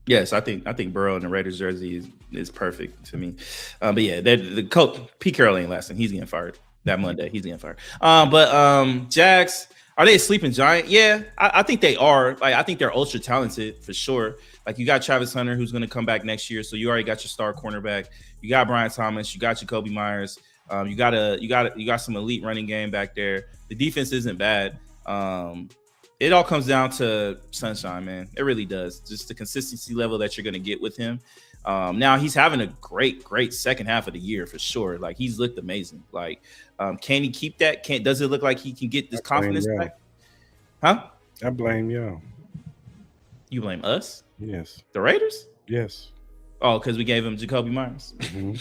Yes, I think Burrow in the Raiders jersey is perfect to me. But yeah, the coach Pete Carroll ain't lasting. He's getting fired that Monday. He's getting fired. But Jags, are they a sleeping giant? Yeah, I think they are. Like, I think they're ultra talented for sure. Like, you got Travis Hunter who's going to come back next year, so you already got your star cornerback. You got Brian Thomas. You got Jacoby Myers. You got some elite running game back there. The defense isn't bad. It all comes down to sunshine, man. It really does. Just the consistency level that you're going to get with him. Now he's having a great second half of the year for sure. Like, he's looked amazing. Like, can he keep that? Does it look like he can get this confidence back? Huh? I blame y'all. You blame us? Yes. The Raiders? Yes. Oh, because we gave him Jacoby Myers. Mm-hmm.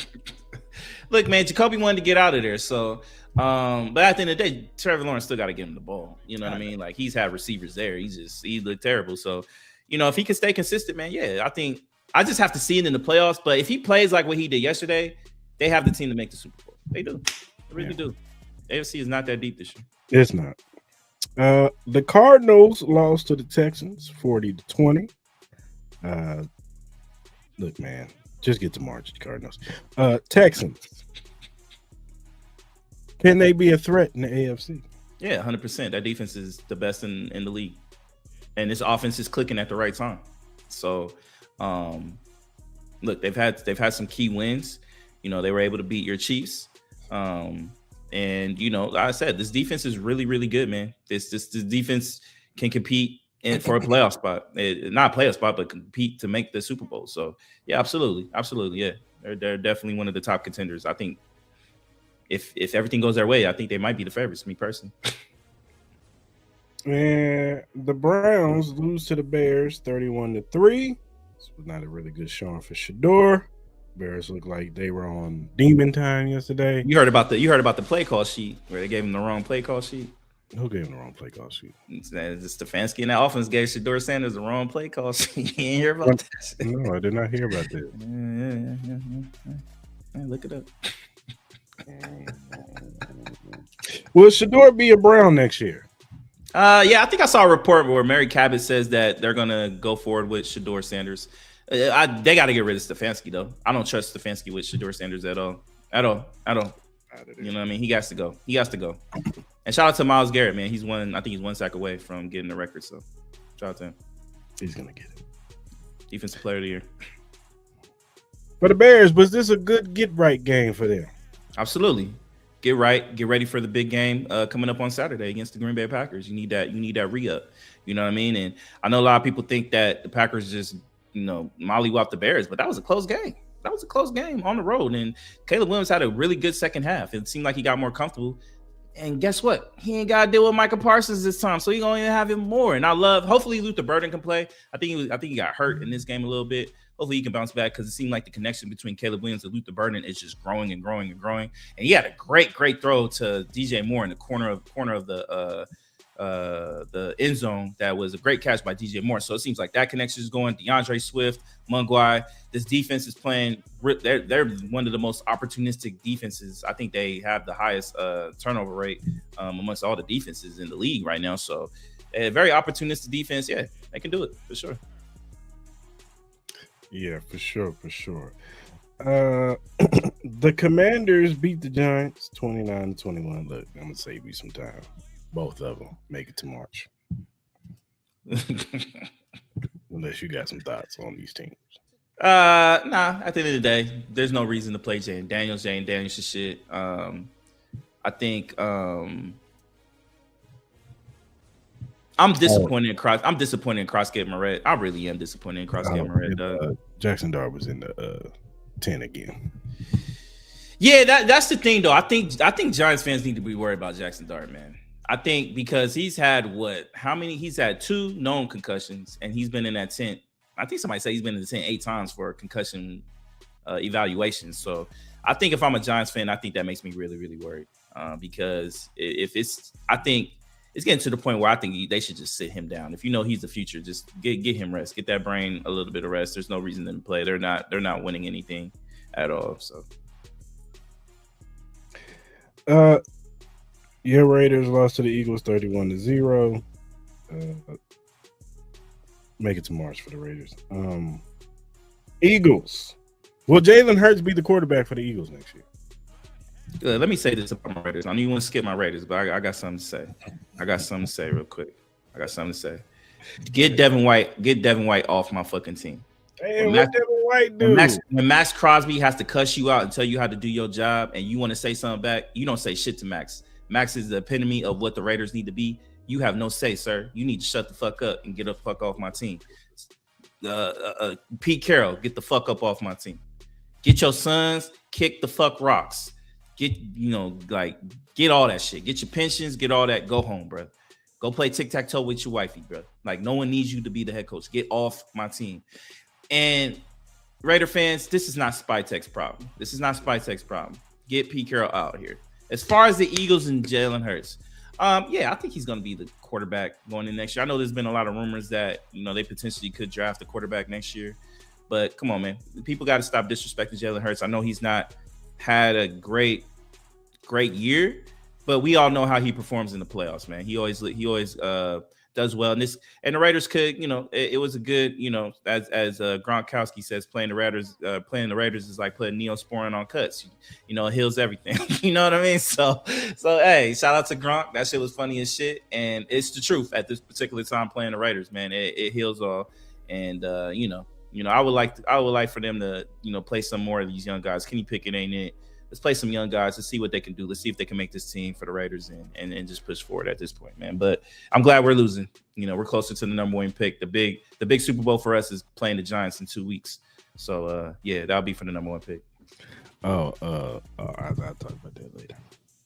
Look, man, Jacoby wanted to get out of there. So, but at the end of the day, Trevor Lawrence still got to give him the ball. You know what I mean? Like, he's had receivers there. He looked terrible. So, if he can stay consistent, man, yeah, I think I just have to see it in the playoffs. But if he plays like what he did yesterday, they have the team to make the Super Bowl. They do. They really do. AFC is not that deep this year. It's not. The Cardinals lost to the Texans 40-20. Look, man, just get to March, Cardinals. Texans. Can they be a threat in the AFC? Yeah, 100%. That defense is the best in the league. And this offense is clicking at the right time. So, look, they've had some key wins. They were able to beat your Chiefs. And, like I said, this defense is really, really good, man. This defense can compete for a playoff spot. Not a playoff spot, but compete to make the Super Bowl. So, yeah, absolutely. Yeah. They're definitely one of the top contenders. I think if everything goes their way, I think they might be the favorites, me personally. And the Browns lose to the Bears 31-3. This was not a really good showing for Shador. Bears looked like they were on demon time yesterday. You heard about the play call sheet where they gave him the wrong play call sheet. Who gave him the wrong play call sheet? Stefanski and that offense gave Shador Sanders the wrong play call sheet. You didn't hear about that? No, I did not hear about that. Yeah. Look it up. Will Shador be a Brown next year? Yeah, I think I saw a report where Mary Cabot says that they're gonna go forward with Shador Sanders. They got to get rid of Stefanski though. I don't trust Stefanski with Shador Sanders at all. You know what I mean? He has to go. And shout out to Myles Garrett, man. I think he's one sack away from getting the record. So shout out to him. He's gonna get it. Defensive player of the year. For the Bears, was this a good get right game for them? Absolutely. Get ready for the big game coming up on Saturday against the Green Bay Packers. You need that re-up. You know what I mean? And I know a lot of people think that the Packers just mollywop the Bears, but that was a close game. That was a close game on the road. And Caleb Williams had a really good second half. It seemed like he got more comfortable. And guess what? He ain't got to deal with Micah Parsons this time, so he's going to have him more. And hopefully Luther Burden can play. I think he got hurt in this game a little bit. Hopefully he can bounce back because it seemed like the connection between Caleb Williams and Luther Burden is just growing and growing and growing. And he had a great throw to DJ Moore in the corner of the end zone. That was a great catch by DJ Moore. So it seems like that connection is going. DeAndre Swift, Mungwai. This defense is playing. They're one of the most opportunistic defenses. I think they have the highest turnover rate amongst all the defenses in the league right now. So a very opportunistic defense. Yeah, they can do it for sure. Yeah, for sure. The Commanders beat the Giants 29-21. Look, I'm gonna save you some time. Both of them make it to March. Unless you got some thoughts on these teams. Nah, at the end of the day, there's no reason to play Jane Daniels is shit. I think I'm disappointed in Crossgate Moret. I really am disappointed in Crossgate Moret. Jackson Dart was in the 10 again. Yeah, that's the thing though. I think Giants fans need to be worried about Jackson Dart, man. I think because he's had he's had 2 known concussions and he's been in that tent. I think somebody said he's been in the tent 8 times for concussion evaluations. So I think if I'm a Giants fan, I think that makes me really, really worried because I think it's getting to the point where I think they should just sit him down. If you know he's the future, just get him rest, get that brain a little bit of rest. There's no reason to play. They're not winning anything at all. So. Your Raiders lost to the Eagles 31-0. Make it to March for the Raiders. Eagles. Will Jalen Hurts be the quarterback for the Eagles next year? Let me say this about my Raiders. I know you want to skip my Raiders, but I got something to say. Real quick. Get Devin White off my fucking team. Hey, what Devin White do? When Max Crosby has to cuss you out and tell you how to do your job and you want to say something back, you don't say shit to Max. Max is the epitome of what the Raiders need to be. You have no say, sir. You need to shut the fuck up and get the fuck off my team. Pete Carroll, get the fuck up off my team. Get your sons, kick the fuck rocks. Get all that shit. Get your pensions, get all that. Go home, bro. Go play tic-tac-toe with your wifey, bro. Like, no one needs you to be the head coach. Get off my team. And Raider fans, this is not Spytek's problem. Get Pete Carroll out here. As far as the Eagles and Jalen Hurts, I think he's going to be the quarterback going in next year. I know there's been a lot of rumors that, they potentially could draft a quarterback next year. But come on, man. People got to stop disrespecting Jalen Hurts. I know he's not had a great year, but we all know how he performs in the playoffs, man. He always does well. And the Raiders could, it was a good, as Gronkowski says, playing the Raiders is like putting Neosporin on cuts. It heals everything. You know what I mean? So hey, shout out to Gronk. That shit was funny as shit, and it's the truth at this particular time playing the Raiders, man. It heals all, and I would like for them to play some more of these young guys. Kenny Pickett ain't it. Let's play some young guys. Let's see what they can do. Let's see if they can make this team for the Raiders and just push forward at this point, man. But I'm glad we're losing. We're closer to the number 1 pick. The big Super Bowl for us is playing the Giants in 2 weeks. So that'll be for the number 1 pick. I'll talk about that later.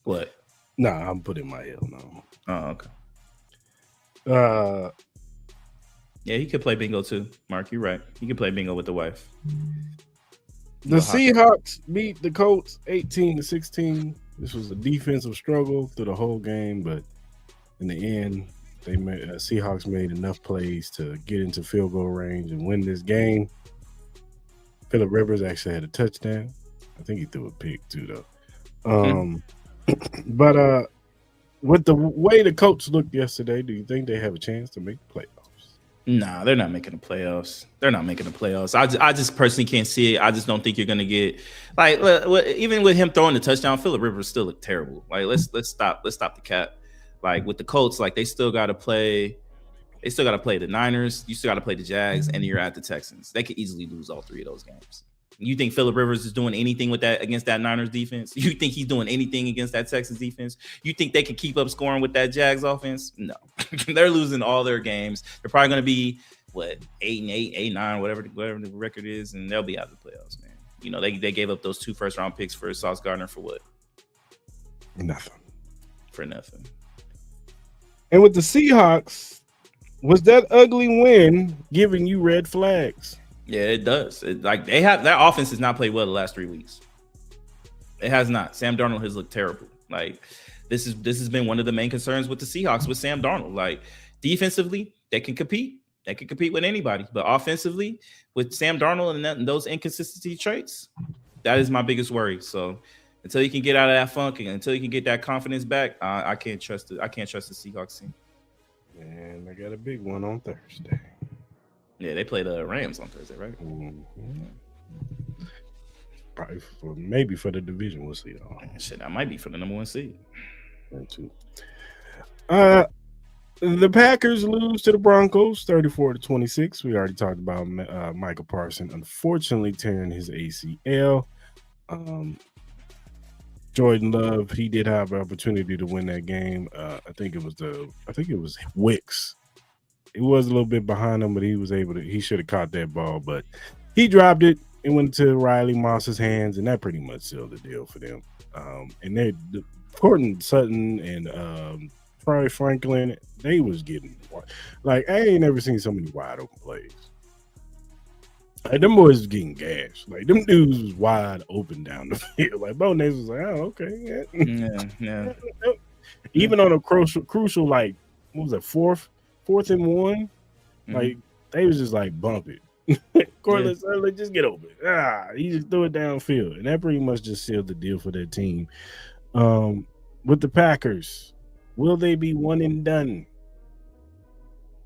What? Nah, I'm putting my L now. Oh, okay. Yeah, he could play bingo too. Mark, you're right. He could play bingo with the wife. The Seahawks beat the Colts 18-16. This was a defensive struggle through the whole game, but in the end, Seahawks made enough plays to get into field goal range and win this game. Phillip Rivers actually had a touchdown. I think he threw a pick too, though. But with the way the Colts looked yesterday, do you think they have a chance to make the playoffs? Nah, they're not making the playoffs. I just personally can't see it. I just don't think you're gonna get even with him throwing the touchdown, Phillip Rivers still look terrible. Like let's stop the cap. Like with the Colts, like they still gotta play the Niners, you still gotta play the Jags, and you're at the Texans. They could easily lose all 3 of those games. You think Phillip Rivers is doing anything with that against that Niners defense? You think he's doing anything against that Texans defense? You think they can keep up scoring with that Jags offense? No. They're losing all their games. They're probably going to be what 8-8, 8-9, whatever the record is, and they'll be out of the playoffs, man. You know, they gave up those 2 first-round picks for Sauce Gardner for what? Nothing. For nothing. And with the Seahawks, was that ugly win giving you red flags? Yeah, it does. Like they have that offense has not played well the last 3 weeks. It has not. Sam Darnold has looked terrible. Like this has been one of the main concerns with the Seahawks with Sam Darnold. Like defensively, they can compete. They can compete with anybody, but offensively, with Sam Darnold and those inconsistency traits, that is my biggest worry. So until you can get out of that funk and until you can get that confidence back, I can't trust it. I can't trust the Seahawks team. And they got a big one on Thursday. Yeah, they play the Rams on Thursday, right? Mm-hmm. Probably maybe for the division, we'll see. Shit, that might be for the number 1 seed. Too. The Packers lose to the Broncos 34-26. We already talked about Michael Parsons unfortunately tearing his ACL. Jordan Love, he did have an opportunity to win that game. I think it was Wicks. It was a little bit behind him, but he should have caught that ball, but he dropped it and went to Riley Moss's hands, and that pretty much sealed the deal for them. And Courtland Sutton and Troy Franklin, they was getting like I ain't never seen so many wide open plays. Like them boys was getting gashed. Like them dudes was wide open down the field. Like Bo Nix was like, oh, okay, yeah. Even on a crucial like what was that, fourth and 1, like they was just like bump it. Courtland Sutton, just get over it. He just threw it downfield, and that pretty much just sealed the deal for that team. With the Packers, will they be one and done?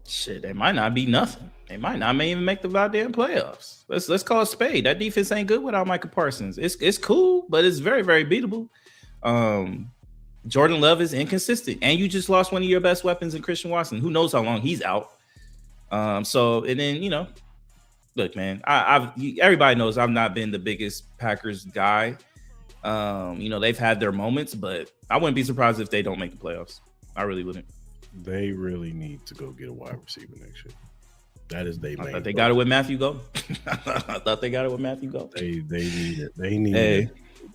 Shit, they might not be nothing. They might not even make the goddamn playoffs. Let's call it spade. That defense ain't good without Michael Parsons. It's cool, but it's very, very beatable. Jordan Love is inconsistent, and you just lost one of your best weapons in Christian Watson. Who knows how long he's out? So and then look, man, everybody knows I've not been the biggest Packers guy. They've had their moments, but I wouldn't be surprised if they don't make the playoffs. I really wouldn't. They really need to go get a wide receiver next year. That is they. I thought they got it with Matthew Go. I thought they got it with Matthew Go. They need it. They need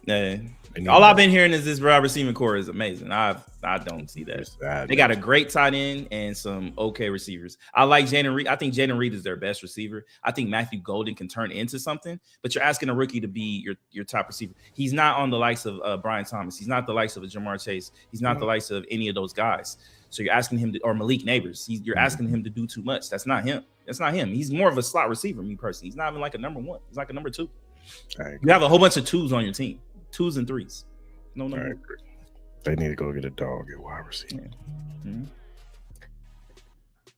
it. All I've been hearing is this wide receiving core is amazing. I don't see that. They got a great tight end and some okay receivers. I like Jaden Reed. I think Jaden Reed is their best receiver. I think Matthew Golden can turn into something, but you're asking a rookie to be your top receiver. He's not on the likes of Brian Thomas. He's not the likes of a Jamar Chase. He's not the likes of any of those guys. So you're asking him to, or Malik Neighbors. You're asking him to do too much. That's not him. He's more of a slot receiver, me personally. He's not even like a number 1. He's like a number 2. You have a whole bunch of 2s on your team. 2s and 3s. No number. They need to go get a dog at wide receiver. Yeah. Mm-hmm.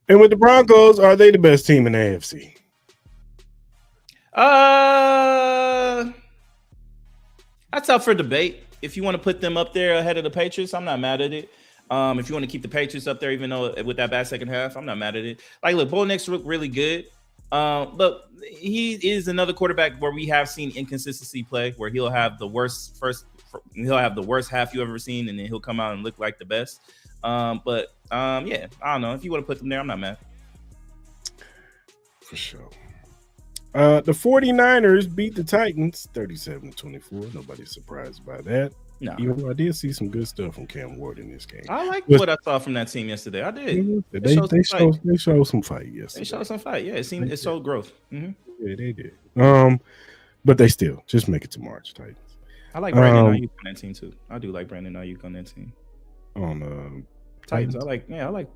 And with the Broncos, are they the best team in the AFC? That's up for debate. If you want to put them up there ahead of the Patriots, I'm not mad at it. If you want to keep the Patriots up there, even though with that bad second half, I'm not mad at it. Like, look, Bo Nix looked really good. But he is another quarterback where we have seen inconsistency play, where he'll have the worst half you ever seen, and then he'll come out and look like the best. I don't know. If you want to put them there, I'm not mad. For sure. The 49ers beat the Titans 37-24. Nobody's surprised by that. No. Even though I did see some good stuff from Cam Ward in this game. I like what I saw from that team yesterday. I did. They showed some fight yesterday. They showed some fight. Yeah, it showed growth. Mm-hmm. Yeah, they did. But they still just make it to March, Titans. I like Brandon Ayuk on that team too. I do like Brandon Ayuk on that team. On Titans, I like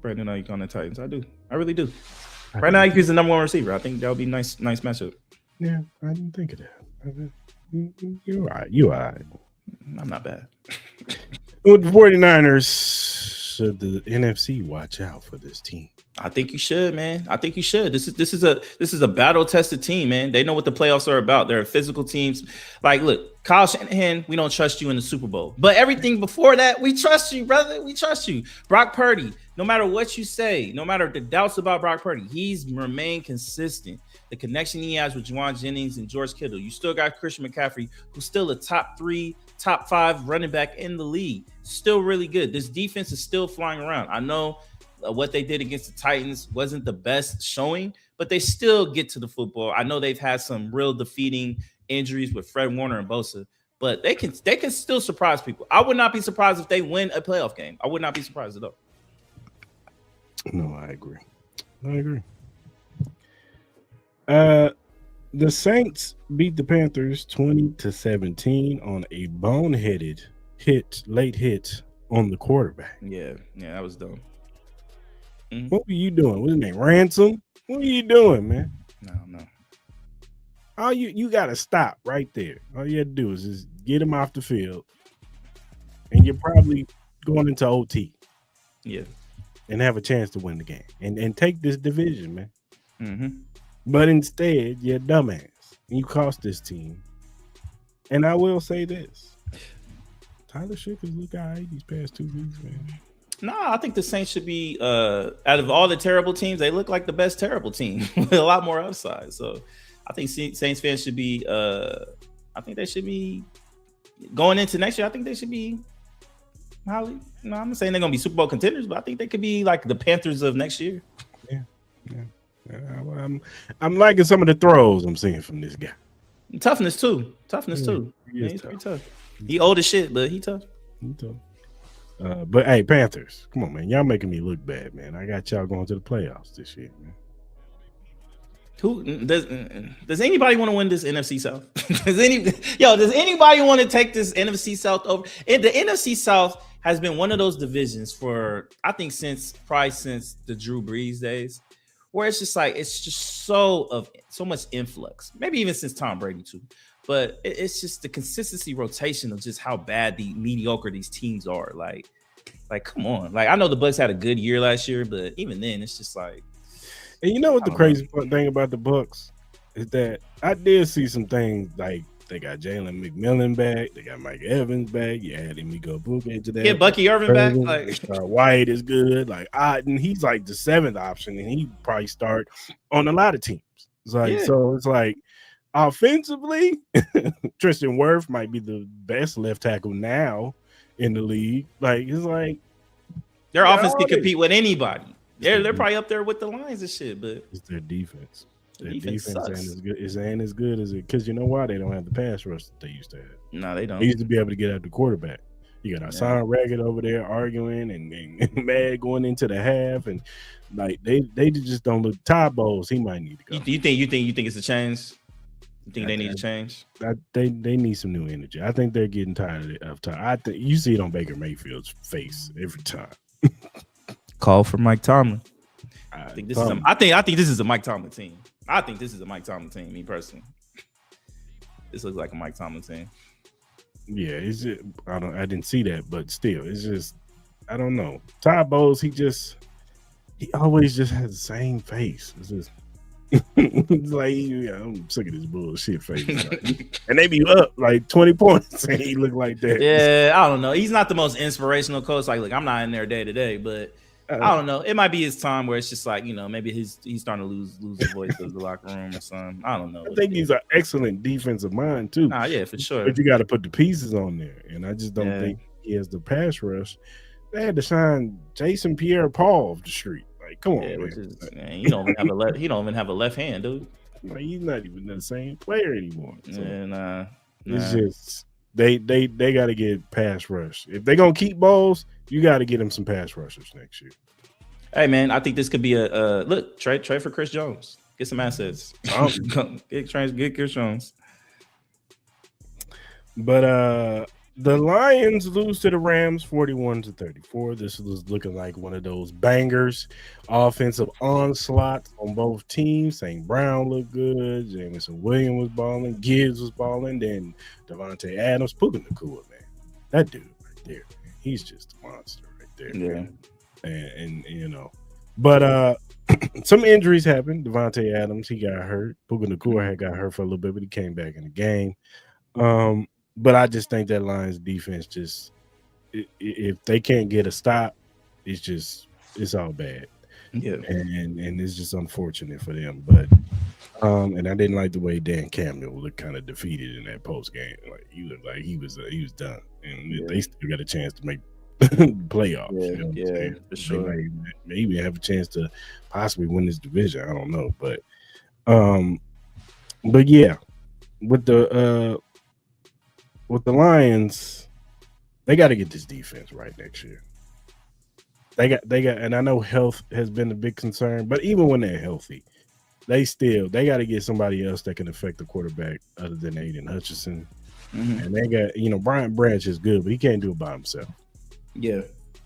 Brandon Ayuk on the Titans. I do. I really do. Brandon Ayuk is the number 1 receiver. I think that would be nice matchup. Yeah, I didn't think of that. You're right. You all right. I'm not bad. With the 49ers, should the NFC watch out for this team? I think you should, man. I think you should. This is a battle-tested team, man. They know what the playoffs are about. They're physical teams. Like, look, Kyle Shanahan, we don't trust you in the Super Bowl. But everything before that, we trust you, brother. We trust you. Brock Purdy, no matter what you say, no matter the doubts about Brock Purdy, he's remained consistent. The connection he has with Juwan Jennings and George Kittle. You still got Christian McCaffrey, who's still a top 3, top 5 running back in the league. Still really good. This defense is still flying around. I know what they did against the Titans wasn't the best showing, but they still get to the football. I know they've had some real defeating injuries with Fred Warner and Bosa, but they can still surprise people. I would not be surprised if they win a playoff game. I would not be surprised at all. No, I agree. The Saints beat the Panthers 20-17 on a boneheaded late hit on the quarterback. Yeah, that was dumb. Mm-hmm. What were you doing? What's his name? Ransom? What are you doing, man? No. All you got to stop right there. All you had to do is just get him off the field, and you're probably going into OT. Yeah, and have a chance to win the game and take this division, man. Mm-hmm. But instead, you're a dumbass. You cost this team. And I will say this. Tyler Shook has looked all right these past 2 weeks, man. I think the Saints should be, out of all the terrible teams, they look like the best terrible team with a lot more upside. So I think Saints fans should be, I think they should be going into next year. I think they should be highly, I'm not saying they're going to be Super Bowl contenders, but I think they could be like the Panthers of next year. Yeah. I'm liking some of the throws I'm seeing from this guy. Toughness too. He's pretty tough. He old as shit, but he tough. But hey, Panthers, come on, man. Y'all making me look bad, man. I got y'all going to the playoffs this year, man. Who does anybody want to win this NFC South? Does anybody want to take this NFC South over? And the NFC South has been one of those divisions for, I think, since the Drew Brees days, where it's just so much influx. Maybe even since Tom Brady too. But it's just the consistency rotation of just how bad mediocre these teams are. Like, come on. Like, I know the Bucs had a good year last year, but even then, it's just like. And you know what the crazy thing about the Bucs is that I did see some things like they got Jalen McMillan back, they got Mike Evans back, you had Emiko Buka into that. Yeah, Bucky Irvin back. Like White is good. Like Otten, he's like the 7th option, and he probably start on a lot of teams. So it's like offensively, Tristan Wirth might be the best left tackle now in the league. Like it's like their offense can compete with anybody. They're probably up there with the Lions and shit, but it's their defense. Their defense sucks. ain't as good as it, because you know why they don't have the pass rush that they used to have. No, they don't. They used to be able to get at the quarterback. You got Hassan Raggett over there arguing and mad going into the half, and like they just don't look. Todd Bowles, he might need to go. You think it's a change? You think they need to change? They need some new energy. I think they're getting tired of time. I think you see it on Baker Mayfield's face every time. Call for Mike Tomlin. I think this is a Mike Tomlin team. I think this is a Mike Tomlin team. Me personally, this looks like a Mike Tomlin team. Yeah, it's just, I didn't see that, but still, it's just I don't know. Todd Bowles, he always just has the same face. It's just it's like I'm sick of this bullshit face. And they be up like 20 points and he look like that. Yeah, I don't know. He's not the most inspirational coach. Like, look, I'm not in there day to day, but I don't know. It might be his time where it's just like, maybe he's starting to lose the voice of the locker room or something. I don't know. I think he's an excellent defensive mind too. Yeah, for sure. But you got to put the pieces on there, and I just don't think he has the pass rush. They had to sign Jason Pierre-Paul off the street. Like, come on, man. He don't even have a left hand, dude. Like, he's not even the same player anymore. So nah. It's just they got to get pass rush. If they're gonna keep Bowles, you got to get him some pass rushers next year. Hey man, I think this could be a look trade for Chris Jones. Get some assets. Get Chris Jones. But the Lions lose to the Rams 41-34. This was looking like one of those bangers, offensive onslaughts on both teams. St. Brown looked good. Jameson Williams was balling. Gibbs was balling. Then Devontae Adams, Puka Nacua, man. That dude right there, man. He's just a monster right there. Yeah. And but some injuries happened. Devontae Adams, he got hurt. Puka Nacua had got hurt for a little bit, but he came back in the game. But I just think that Lions defense if they can't get a stop, it's all bad. Yeah. And it's just unfortunate for them. But and I didn't like the way Dan Campbell looked kind of defeated in that post game. Like he looked like he was done. And they still got a chance to make playoffs. Yeah, You know what I'm yeah, saying? for They sure. might maybe have a chance to possibly win this division. I don't know, um, but yeah, with the Lions, they got to get this defense right next year. They got, and I know health has been a big concern, but even when they're healthy, they got to get somebody else that can affect the quarterback other than Aiden Hutchinson. Mm-hmm. And they got, Brian Branch is good, but he can't do it by himself. Yeah,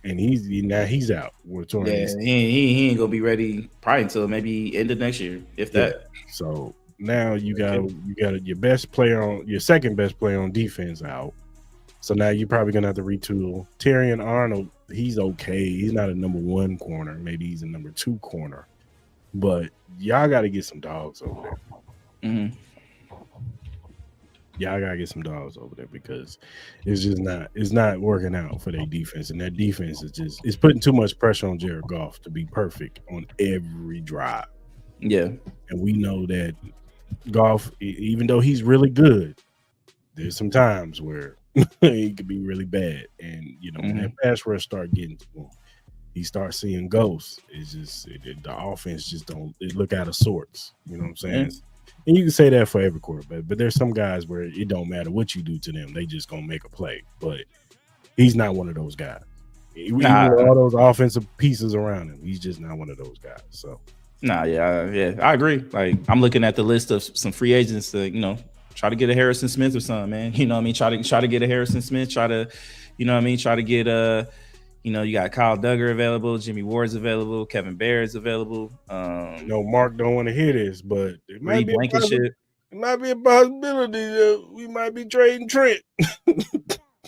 And he's out. We're touring. yeah. He ain't gonna be ready probably until maybe end of next year, if that. So now you got your best player on your second best player on defense out. So now you're probably gonna have to retool. Terrion Arnold, he's okay. He's not a number one corner. Maybe he's a number two corner. But y'all got to get some dogs over there. Mm-hmm. Y'all got to get some dogs over there because it's not working out for their defense. And that defense it's putting too much pressure on Jared Goff to be perfect on every drive. Yeah. And we know that Goff, even though he's really good, there's some times where he could be really bad. And, when that pass rush start getting to him, he starts seeing ghosts. It's just the offense just don't look out of sorts. You know what I'm saying? Yeah. And you can say that for every quarterback, but there's some guys where it don't matter what you do to them, they just gonna make a play. But he's not one of those guys. Even with all those offensive pieces around him, he's just not one of those guys. So yeah, I agree. Like I'm looking at the list of some free agents to, try to get a Harrison Smith or something, man. You know what I mean? Try to get a Harrison Smith, try to get you got Kyle Duggar available, Jimmy Ward's available, Kevin Barrett's available. Mark don't want to hear this, but it might be a possibility that we might be trading Trent.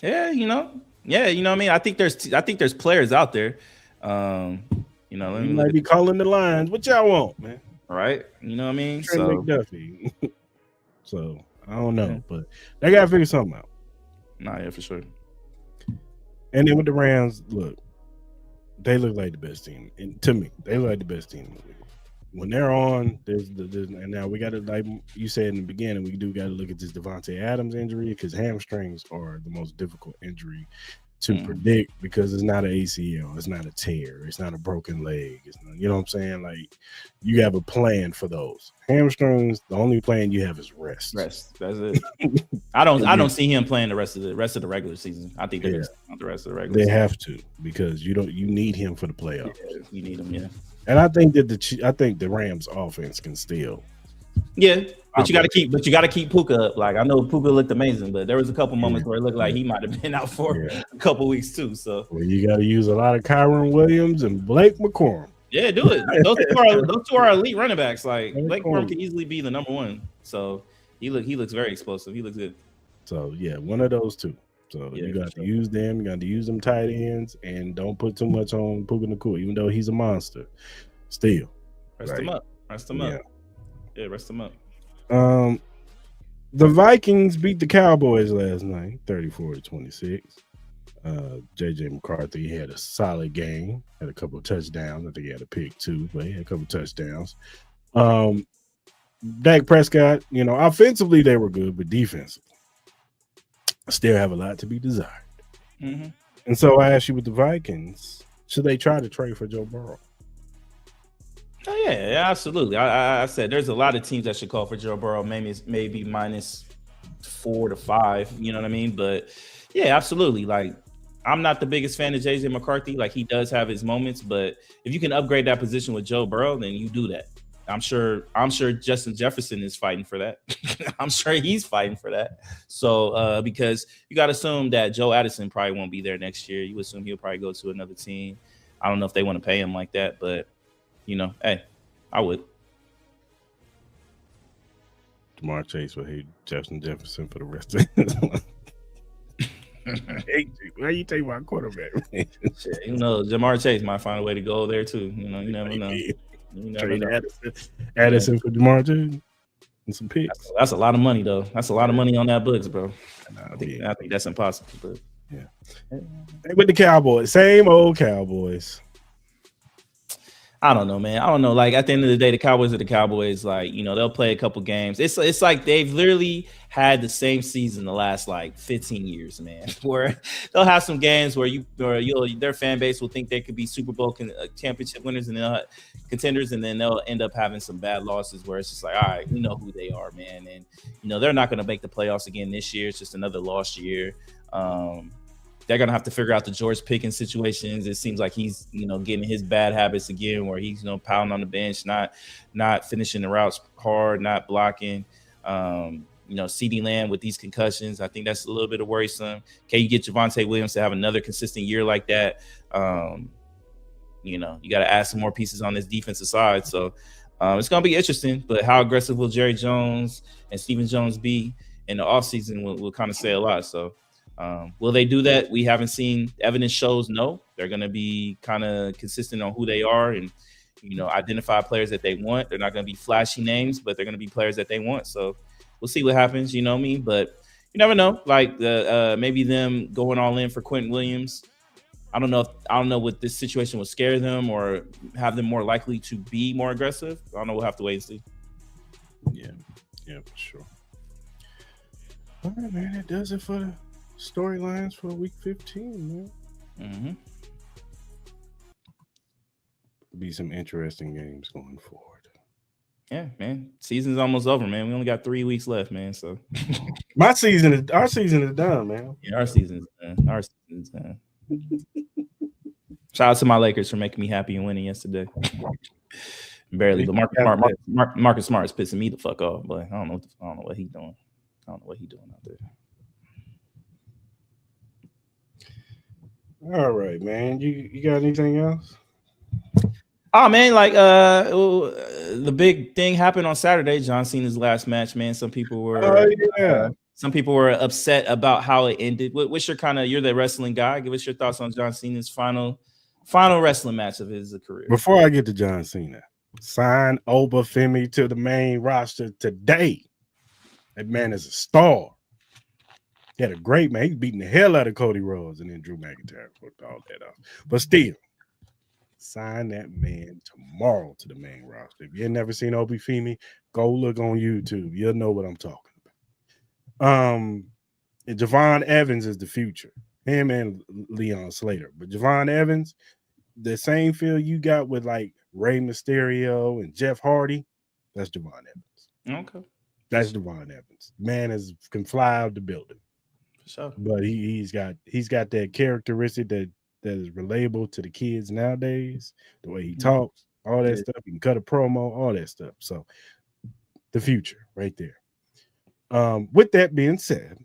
Yeah, what I mean. I think there's players out there. You might be calling the lines. What y'all want, man? All right, you know what I mean. Trent McDuffie. So I don't know, but they gotta figure something out. Nah, yeah, for sure. And then with the Rams, look, they look like the best team. And to me, they look like the best team in the league. When they're on, and now we got to, like you said in the beginning, we do got to look at this Devontae Adams injury because hamstrings are the most difficult injury to predict because it's not an ACL, it's not a tear, it's not a broken leg. It's not, you know what I'm saying? Like you have a plan for those. Hamstrings, the only plan you have is rest. That's it. I don't see him playing the rest of the regular season. I think they're not the rest of the regular season. They have to because you need him for the playoffs. Yeah, you need him, yeah. And I think that the Rams offense can still. Yeah, but you got to keep Puka up. Like I know Puka looked amazing, but there was a couple moments where it looked like he might have been out for a couple weeks too. So you got to use a lot of Kyron Williams and Blake McCorum. Yeah, do it. Those two are elite running backs. Like Blake McCorum could easily be the number one. So he looks very explosive. He looks good. So yeah, one of those two. So you got to use them. You got to use them tight ends, and don't put too much on Puka Nacua, even though he's a monster. Still, rest him up. Rest him up. Yeah, rest him up. The Vikings beat the Cowboys last night, 34-26. JJ McCarthy had a solid game, had a couple of touchdowns. I think he had a pick too, but he had a couple of touchdowns. Dak Prescott, offensively they were good, but defensively still have a lot to be desired. Mm-hmm. And so I asked you with the Vikings, should they try to trade for Joe Burrow? Oh, yeah, absolutely. I said there's a lot of teams that should call for Joe Burrow, maybe minus 4 to 5. You know what I mean? But yeah, absolutely. Like I'm not the biggest fan of JJ McCarthy. Like he does have his moments, but if you can upgrade that position with Joe Burrow, then you do that. I'm sure Justin Jefferson is fighting for that. I'm sure he's fighting for that. So because you got to assume that Joe Addison probably won't be there next year. You assume he'll probably go to another team. I don't know if they want to pay him like that, but hey, I would. Jamar Chase will hate Justin Jefferson for the rest of his life. Why you take my quarterback? Jamar Chase might find a way to go there too. You never know. Trade Addison for Jamar Chase and some picks. That's a lot of money though. That's a lot of money on that books, bro. I think that's impossible. But with the Cowboys, same old Cowboys. I don't know, man. I don't know. Like at the end of the day, the Cowboys are the Cowboys. Like, they'll play a couple games. It's like they've literally had the same season the last like 15 years, man. Where they'll have some games where their fan base will think they could be Super Bowl championship winners and contenders, and then they'll end up having some bad losses where it's just like, all right, we know who they are, man, and they're not going to make the playoffs again this year. It's just another lost year. They're gonna have to figure out the George Pickens situations. It seems like he's, getting his bad habits again, where he's, pounding on the bench, not finishing the routes hard, not blocking. CeeDee Lamb with these concussions, I think that's a little bit of worrisome. Can you get Javonte Williams to have another consistent year like that? You got to add some more pieces on this defensive side. So it's gonna be interesting. But how aggressive will Jerry Jones and Stephen Jones be in the offseason will kind of say a lot. So. Will they do that? We haven't seen. Evidence shows no. They're going to be kind of consistent on who they are and, identify players that they want. They're not going to be flashy names, but they're going to be players that they want. So we'll see what happens, you know what I mean? But you never know. Like maybe them going all in for Quentin Williams. I don't know what this situation will scare them or have them more likely to be more aggressive. I don't know. We'll have to wait and see. Yeah, for sure. All right, man. That does it for the storylines for week 15, man. Mm-hmm. Be some interesting games going forward. Yeah, man. Season's almost over, man. We only got 3 weeks left, man. So our season is done, man. Yeah, our season's done. Shout out to my Lakers for making me happy and winning yesterday. Barely, but Marcus Smart is pissing me the fuck off. But I don't know what he's doing. I don't know what he's doing out there. All right, man. You got anything else? Oh man, like the big thing happened on Saturday. John Cena's last match, man. Some people were some people were upset about how it ended. What's your you're the wrestling guy. Give us your thoughts on John Cena's final wrestling match of his career. Before I get to John Cena, sign Obafemi to the main roster today. That man is a star. He had a great man. He's beating the hell out of Cody Rhodes and then Drew McIntyre fucked all that up. But still, sign that man tomorrow to the main roster. If you've never seen Obafemi, go look on YouTube. You'll know what I'm talking about. Javon Evans is the future. Him and Leon Slater. But Javon Evans, the same feel you got with like Rey Mysterio and Jeff Hardy, that's Javon Evans. Okay. That's Javon Evans. Man can fly out the building. Sure. But he's got that characteristic that is relatable to the kids nowadays. The way he talks, all that stuff. He can cut a promo, all that stuff. So the future right there. With that being said,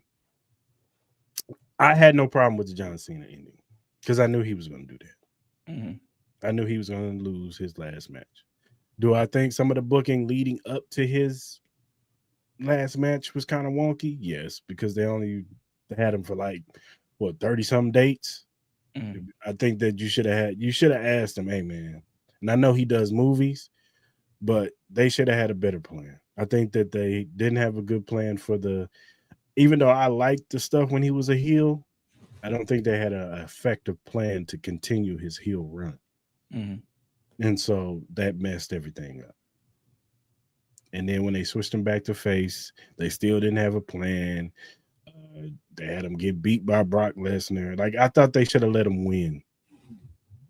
I had no problem with the John Cena ending because I knew he was going to do that. Mm-hmm. I knew he was going to lose his last match. Do I think some of the booking leading up to his last match was kind of wonky? Yes, because they only had him for 30-some dates. Mm-hmm. I think that you should have asked him, hey man, and I know he does movies, but they should have had a better plan. I think that they didn't have a good plan even though I liked the stuff when he was a heel, I don't think they had an effective plan to continue his heel run. Mm-hmm. And so that messed everything up. And then when they switched him back to face, they still didn't have a plan. They had him get beat by Brock Lesnar. I thought they should have let him win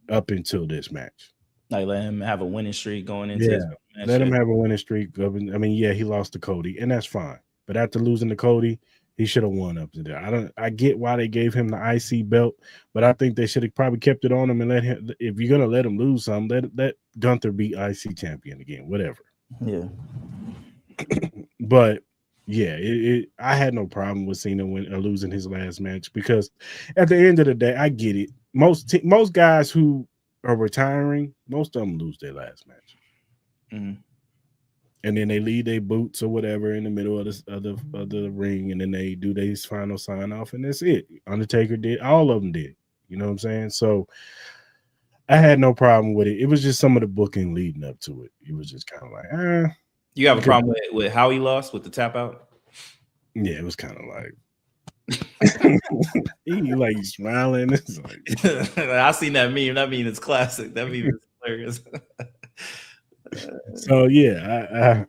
up until this match. Like let him have a winning streak going into his match. Let him have a winning streak. I mean, he lost to Cody, and that's fine. But after losing to Cody, he should have won up to there. I get why they gave him the IC belt, but I think they should have probably kept it on him and let him. If you're gonna let him lose something, let Gunther be IC champion again, whatever. Yeah. But yeah, I had no problem with Cena losing his last match because at the end of the day, I get it. Most guys who are retiring, most of them lose their last match. Mm-hmm. And then they leave their boots or whatever in the middle of the ring, and then they do their final sign off, and that's it. Undertaker did, all of them did. You know what I'm saying? So I had no problem with it. It was just some of the booking leading up to it. It was just kind of like, You have a problem with how he lost with the tap out? Yeah, it was kind of like he smiling. It's like I seen that meme. That meme is classic. That meme is hilarious. So yeah,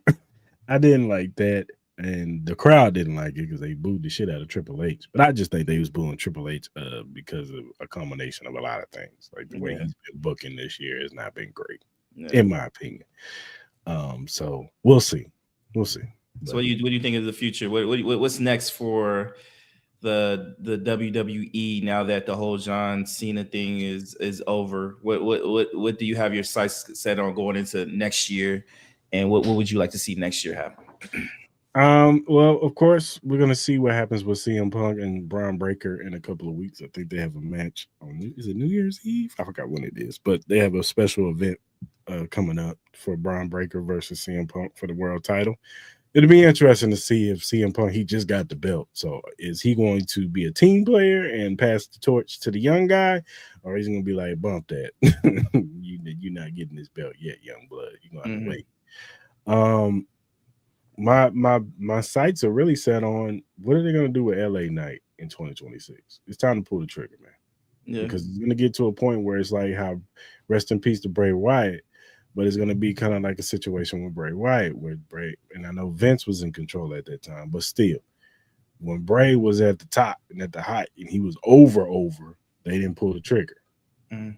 I didn't like that, and the crowd didn't like it because they booed the shit out of Triple H. But I just think they was booing Triple H because of a combination of a lot of things. Like the way Yeah, he's been booking this year has not been great, yeah. in my opinion. So we'll see. So But what do you think of the future? What's next for the WWE now that the whole John Cena thing is over? What do you have your sights set on going into next year, and what would you like to see next year happen? well, of course, we're gonna see what happens with CM Punk and Braun Breaker in a couple of weeks. I think they have a match on is it New Year's Eve? I forgot when it is, but they have a special event coming up for Braun Breaker versus CM Punk for the world title. It'll be interesting to see if CM Punk he just got the belt. So is he going to be a team player and pass the torch to the young guy, or is he gonna be like bump that? You're not getting this belt yet, young blood. You're gonna have to Hmm. wait. Um, my sights are really set on what are they going to do with LA Knight in 2026. It's time to pull the trigger, man, Yeah. because it's going to get to a point where it's like how rest in peace to Bray Wyatt, but it's going to be kind of like a situation with Bray Wyatt, where Bray, and I know Vince was in control at that time, but still, when Bray was at the top and at the height and he was over, they didn't pull the trigger. Hmm.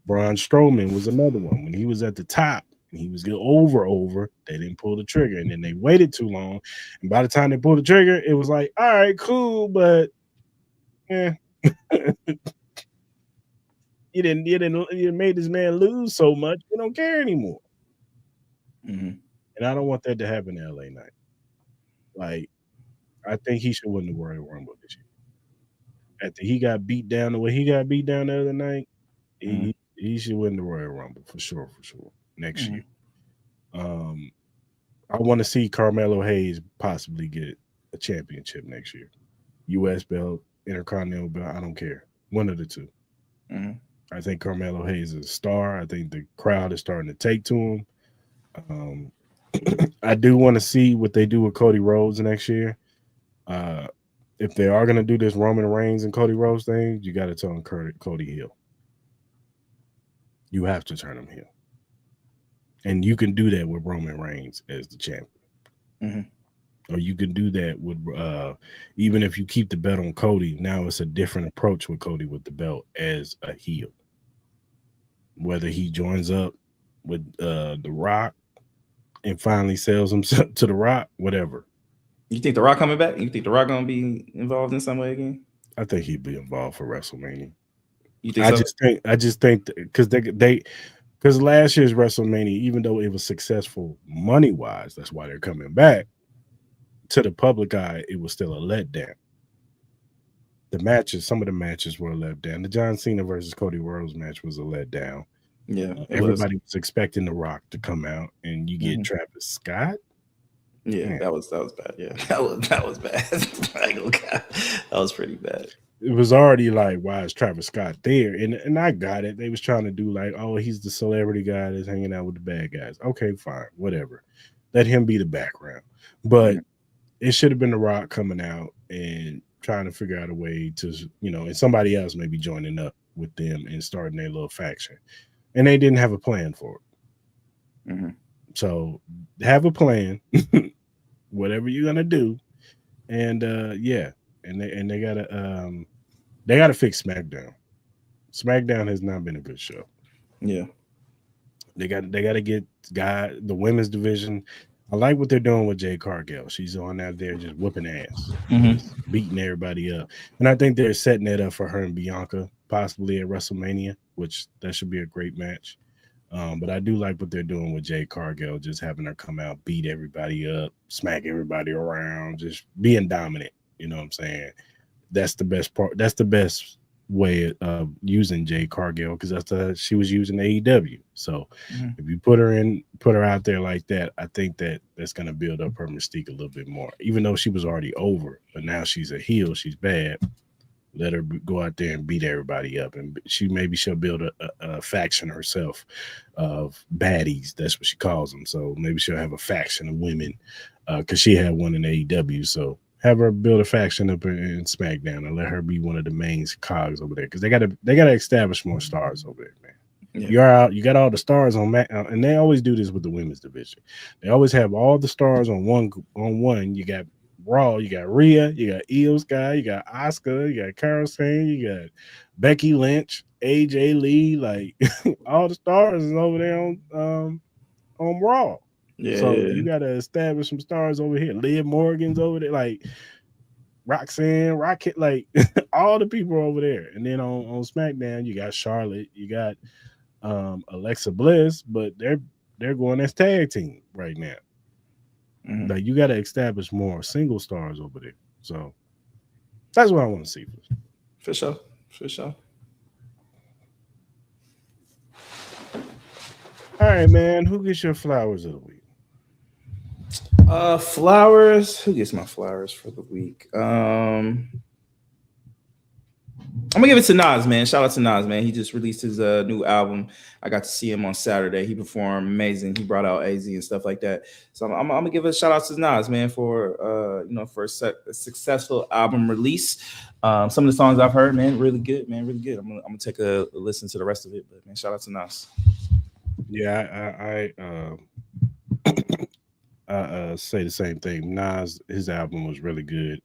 Braun Strowman was another one. When he was at the top and he was getting over, they didn't pull the trigger. And then they waited too long. And by the time they pulled the trigger, it was like, all right, cool, but yeah, you made this man lose so much, we don't care anymore. Hmm. And I don't want that to happen to LA Knight. Like, I think he should win the Royal Rumble this year. After he got beat down the way he got beat down the other night, Hmm. he should win the Royal Rumble for sure, next year. Hmm. Um, I want to see Carmelo Hayes possibly get a championship next year. U.S. belt, Intercontinental belt, I don't care. One of the two. Hmm. I think Carmelo Hayes is a star. I think the crowd is starting to take to him. Um, I do want to see what they do with Cody Rhodes next year. Uh, if they are going to do this Roman Reigns and Cody Rhodes thing, you got to turn Cody heel. You have to turn him heel. And you can do that with Roman Reigns as the champion. Hmm. Or you can do that with even if you keep the belt on Cody. Now it's a different approach with Cody with the belt as a heel. Whether he joins up with the Rock and finally sells himself to the Rock, whatever. You think the Rock coming back? You think the Rock gonna be involved in some way again? I think he'd be involved for WrestleMania. You think so? I just think because they because last year's WrestleMania, even though it was successful money wise, that's why they're coming back. To the public eye, it was still a letdown. The matches, some of the matches were a letdown. The John Cena versus Cody Rhodes match was a letdown. Yeah, it was. Everybody was expecting The Rock to come out, and you get Hmm. Travis Scott. Yeah, Man, that was bad. Yeah, that was bad. I ain't gonna cap. That was pretty bad. it was already like, why is Travis Scott there? And I got it. They was trying to do like, oh, he's the celebrity guy that's hanging out with the bad guys. Okay, fine, whatever. Let him be the background. But Mhm. it should have been The Rock coming out and trying to figure out a way to, and somebody else maybe joining up with them and starting their little faction. And they didn't have a plan for it. Mhm. So have a plan, whatever you're gonna do, and yeah, and they gotta fix SmackDown. SmackDown has not been a good show. Yeah. They gotta get the women's division. I like what they're doing with Jay Cargill. She's on out there just whooping ass, Hmm. just beating everybody up, and I think they're setting it up for her and Bianca possibly at WrestleMania, which that should be a great match. But I do like what they're doing with Jay Cargill, just having her come out, beat everybody up, smack everybody around, just being dominant. You know what I'm saying? That's the best part. That's the best way of using Jay Cargill because that's she was using AEW. So Hmm. if you put her out there like that, I think that that's going to build up her mystique a little bit more. Even though she was already over, but now she's a heel, she's bad. Let her go out there and beat everybody up, and she'll build a faction herself of baddies. That's what she calls them. So maybe she'll have a faction of women because she had one in AEW. So have her build a faction up in SmackDown and let her be one of the main cogs over there because they gotta establish more stars over there, man. Yeah. You're out. You got all the stars on and they always do this with the women's division. They always have all the stars on one. You got Raw, you got Rhea, you got Io Sky, you got Asuka, you got Carol Sane, you got Becky Lynch, AJ Lee, like all the stars is over there on Raw. So Yeah. you got to establish some stars over here. Liv Morgan's over there, like Roxanne, Rocket, like all the people over there. And then on SmackDown, you got Charlotte, you got Alexa Bliss, but they're going as tag team right now. Mhm. Like you got to establish more single stars over there. So that's what I want to see. For sure. For sure. All right, man. Who gets your flowers of the week? Flowers. Who gets my flowers for the week? I'm gonna give it to Nas, man. Shout out to Nas, man. He just released his new album. I got to see him on Saturday. He performed amazing. He brought out AZ and stuff like that. So I'm gonna give a shout out to Nas, man, for for a successful album release. Some of the songs I've heard, man, really good, man, really good. I'm gonna take a listen to the rest of it, but man, shout out to Nas. Yeah, I say the same thing. Nas, his album was really good.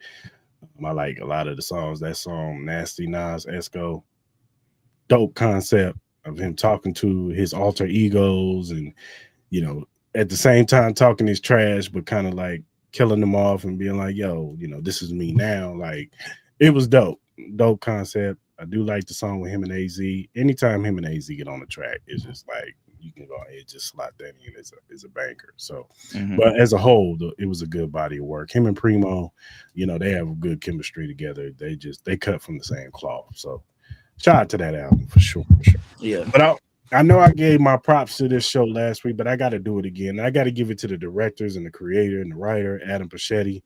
I like a lot of the songs. That song, Nasty Nas Esco, dope concept of him talking to his alter egos and, you know, at the same time talking his trash, but kind of like killing them off and being like, yo, this is me now. Like, it was dope. Dope concept. I do like the song with him and AZ. Anytime him and AZ get on the track, it's just like, you can go ahead just slot that in as a banker. So, Mm-hmm. but as a whole, it was a good body of work. Him and Primo, they have a good chemistry together. They cut from the same cloth. So, shout out to that album for sure. For sure. Yeah. But I know I gave my props to this show last week, but I got to do it again. I got to give it to the directors and the creator and the writer, Adam Pachetti.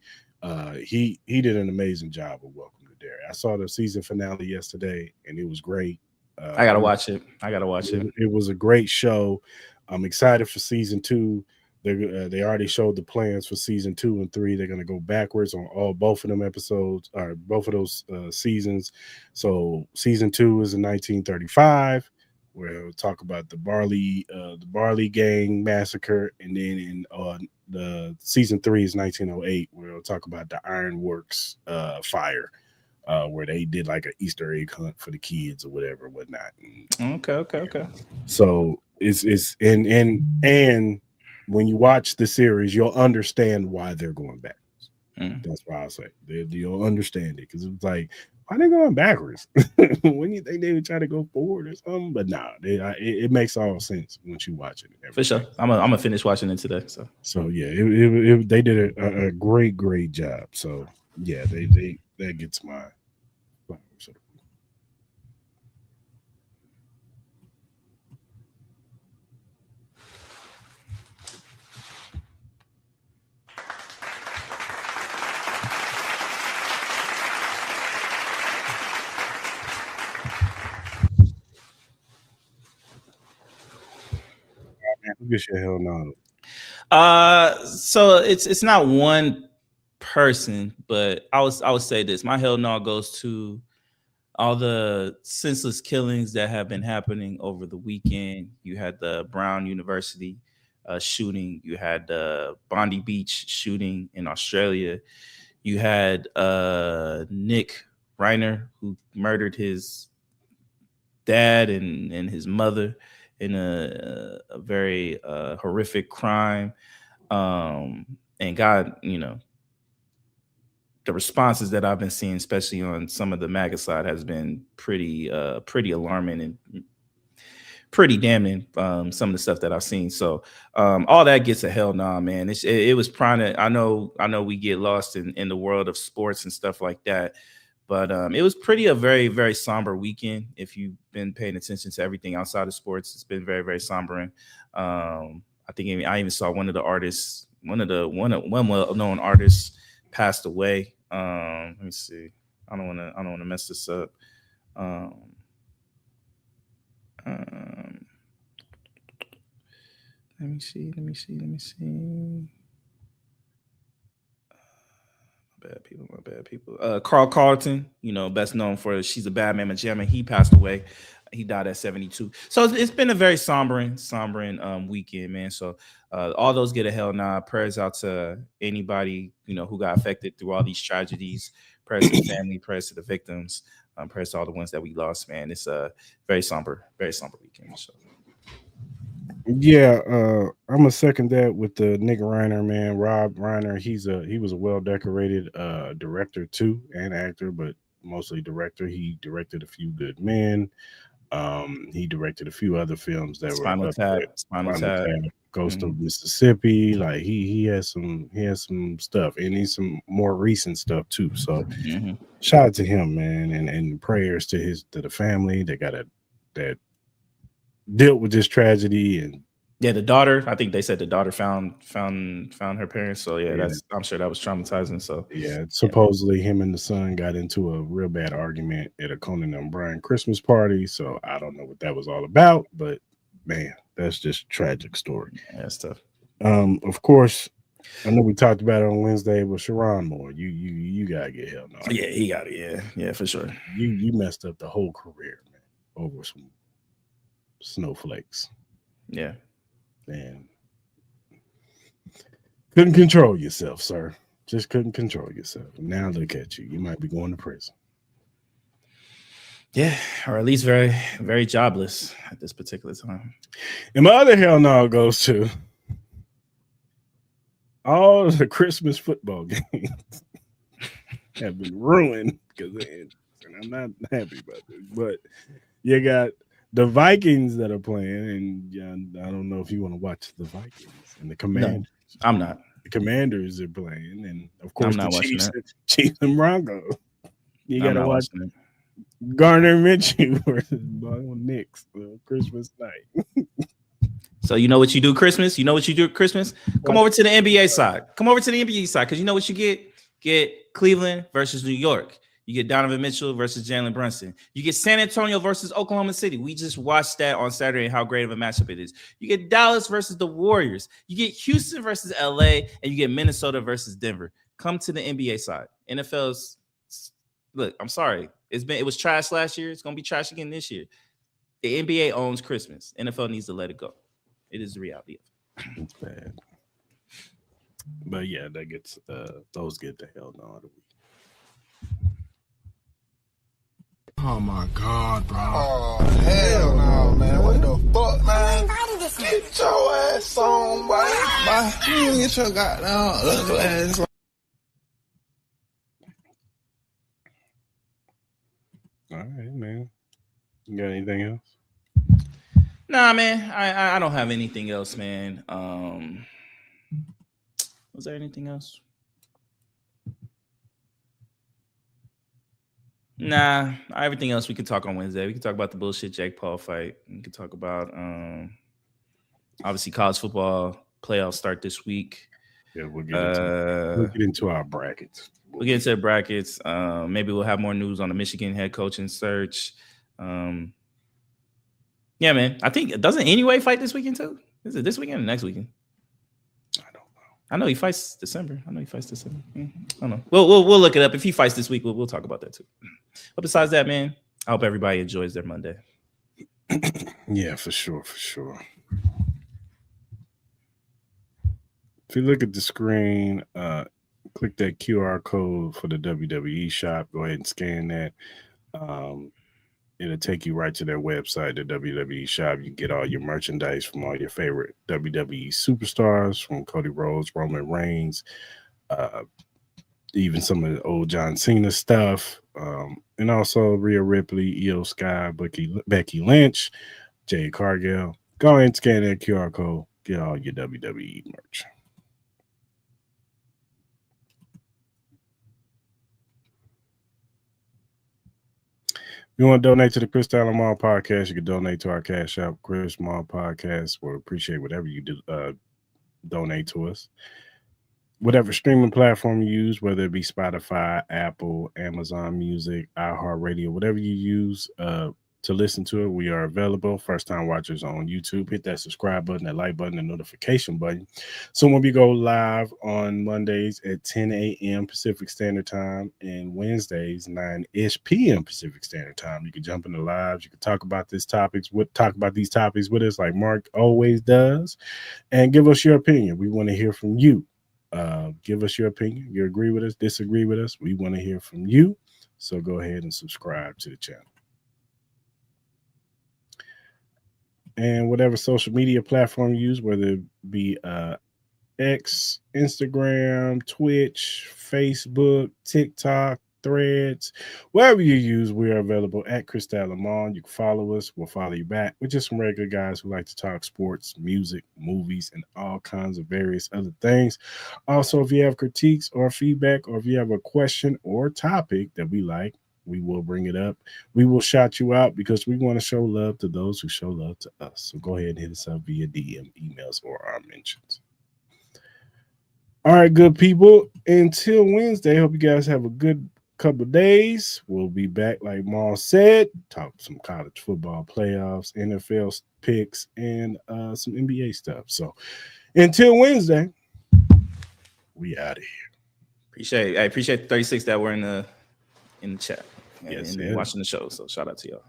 He did an amazing job of Welcome to Dairy. I saw the season finale yesterday, and it was great. I gotta watch it. I gotta watch it. It was a great show. I'm excited for season two. They already showed the plans for season 2 and 3. They're going to go backwards on both of them episodes or both of those seasons. So season 2 is in 1935, where we'll talk about the Barley Gang massacre, and then in the season 3 is 1908, where we'll talk about the Ironworks fire. Where they did like an Easter egg hunt for the kids or whatever, whatnot. Okay. So it's and when you watch the series, you'll understand why they're going back. That's why I say you'll understand it, because it's like, why they going backwards? When you think they would try to go forward or something, but nah, it makes all sense once you watch it. For sure, I'm gonna finish watching it today. So yeah, they did a great job. So yeah, they that gets my. Who gets your hell no? So it's not one person, but I would say this. My hell no goes to all the senseless killings that have been happening over the weekend. You had the Brown University shooting. You had the Bondi Beach shooting in Australia. You had Nick Reiner, who murdered his dad and his mother in a very horrific crime. And God, the responses that I've been seeing, especially on some of the MAGA side, has been pretty alarming and pretty damning. Some of the stuff that I've seen. So all that gets a hell nah, man. It was trying to. I know we get lost in the world of sports and stuff like that. But it was a very, very somber weekend. If you've been paying attention to everything outside of sports, it's been very, very somber. I think I even saw one of the artists, one well-known artists, passed away. Let me see. I don't want to mess this up. Let me see. My My bad people. Carl Carlton, best known for She's a Bad Mama Jamma. He passed away. He died at 72. So it's been a very sombering weekend, man. So all those get a hell nah. Prayers out to anybody, who got affected through all these tragedies. Prayers to the family, prayers to the victims, prayers to all the ones that we lost, man. It's a very somber weekend. So. Yeah, I'm gonna second that with the Nick Reiner, man. Rob Reiner, he was a well decorated director too and actor, but mostly director. He directed A Few Good Men. He directed a few other films that were Spinal up there. Tap, Spinal Tap. Ghost of Mississippi. Like he has some stuff, and he's some more recent stuff too. So shout out to him, man, and prayers to the family that dealt with this tragedy. And yeah, the daughter, I think they said the daughter found her parents. So yeah, I'm sure that was traumatizing. So yeah, supposedly him and the son got into a real bad argument at a Conan O'Brien Christmas party. So I don't know what that was all about, but man, that's just a tragic story. Yeah, that's tough. Of course, I know we talked about it on Wednesday, but Sharon Moore, you gotta get hell no. Yeah, he got it. Yeah, for sure. You messed up the whole career, man, over some snowflakes. Yeah. And couldn't control yourself, sir. Just couldn't control yourself. Now look at you. You might be going to prison. Yeah, or at least very, very jobless at this particular time. And my other hell no goes to all the Christmas football games have been ruined because I'm not happy about this. But you got the Vikings that are playing, and I don't know if you want to watch the Vikings and the Commanders. No, I'm not. The Commanders are playing, and of course the Chiefs and Broncos. You got to watch it. Gardner Minshew versus Knicks Christmas night. So you know what you do Christmas? You know what you do at Christmas? Come over to the NBA side. Come over to the NBA side because you know what you get? Get Cleveland versus New York. You get Donovan Mitchell versus Jalen Brunson. You get San Antonio versus Oklahoma City. We just watched that on Saturday and how great of a matchup it is. You get Dallas versus the Warriors. You get Houston versus LA, and you get Minnesota versus Denver. Come to the NBA side. NFL's look, I'm sorry. It was trash last year. It's gonna be trash again this year. The NBA owns Christmas. NFL needs to let it go. It is the reality of it. It's bad. But yeah, that gets those get the hell no. Oh my God, bro. Oh, hell no, man. What the fuck, man? Get your ass on, boy. You get your goddamn ugly ass on. All right, man. You got anything else? Nah, man. I don't have anything else, man. Was there anything else? Nah, everything else we could talk on Wednesday. We can talk about the bullshit Jake Paul fight. We could talk about obviously college football playoffs start this week. Yeah, we'll get into our brackets. We'll get into the brackets. Maybe we'll have more news on the Michigan head coaching search. Yeah, man. I think doesn't Anyway fight this weekend too? Is it this weekend or next weekend? I don't know. I know he fights December. I don't know. We'll look it up. If he fights this week, we'll talk about that too. But besides that, man, I hope everybody enjoys their Monday. Yeah, for sure. If you look at the screen, click that QR code for the WWE shop. Go ahead and scan that. It'll take you right to their website, the WWE shop. You get all your merchandise from all your favorite WWE superstars, from Cody Rhodes, Roman Reigns, even some of the old John Cena stuff, and also Rhea Ripley, Io Sky, Becky Lynch, Jade Cargill. Go ahead and scan that QR code. Get all your WWE merch. If you want to donate to the Cris Style Mal podcast, you can donate to our Cash App, Cris Mal Podcast. We'll appreciate whatever you do, donate to us. Whatever streaming platform you use, whether it be Spotify, Apple, Amazon Music, iHeartRadio, whatever you use to to listen to it, we are available. First time watchers on YouTube, hit that subscribe button, that like button, and notification button. So when we go live on Mondays at 10 a.m. Pacific Standard Time and Wednesdays 9-ish p.m. Pacific Standard Time, you can jump in the lives. You can talk about these topics with us like Mark always does, and give us your opinion. We want to hear from you. Give us your opinion. You agree with us, disagree with us. We want to hear from you. So go ahead and subscribe to the channel. And whatever social media platform you use, whether it be X, Instagram, Twitch, Facebook, TikTok, Threads, wherever you use, we are available at Cris Style Mal. You can follow us. We'll follow you back. We're just some regular guys who like to talk sports, music, movies, and all kinds of various other things. Also, if you have critiques or feedback, or if you have a question or topic that we like, we will bring it up. We will shout you out because we want to show love to those who show love to us. So go ahead and hit us up via DM, emails, or our mentions. All right, good people. Until Wednesday, hope you guys have a good couple of days. We'll be back, like Mal said, talk some college football playoffs, NFL picks, and some NBA stuff. So until Wednesday, we out of here. I appreciate the 36 that were in the chat. Yes, and watching the show. So shout out to y'all.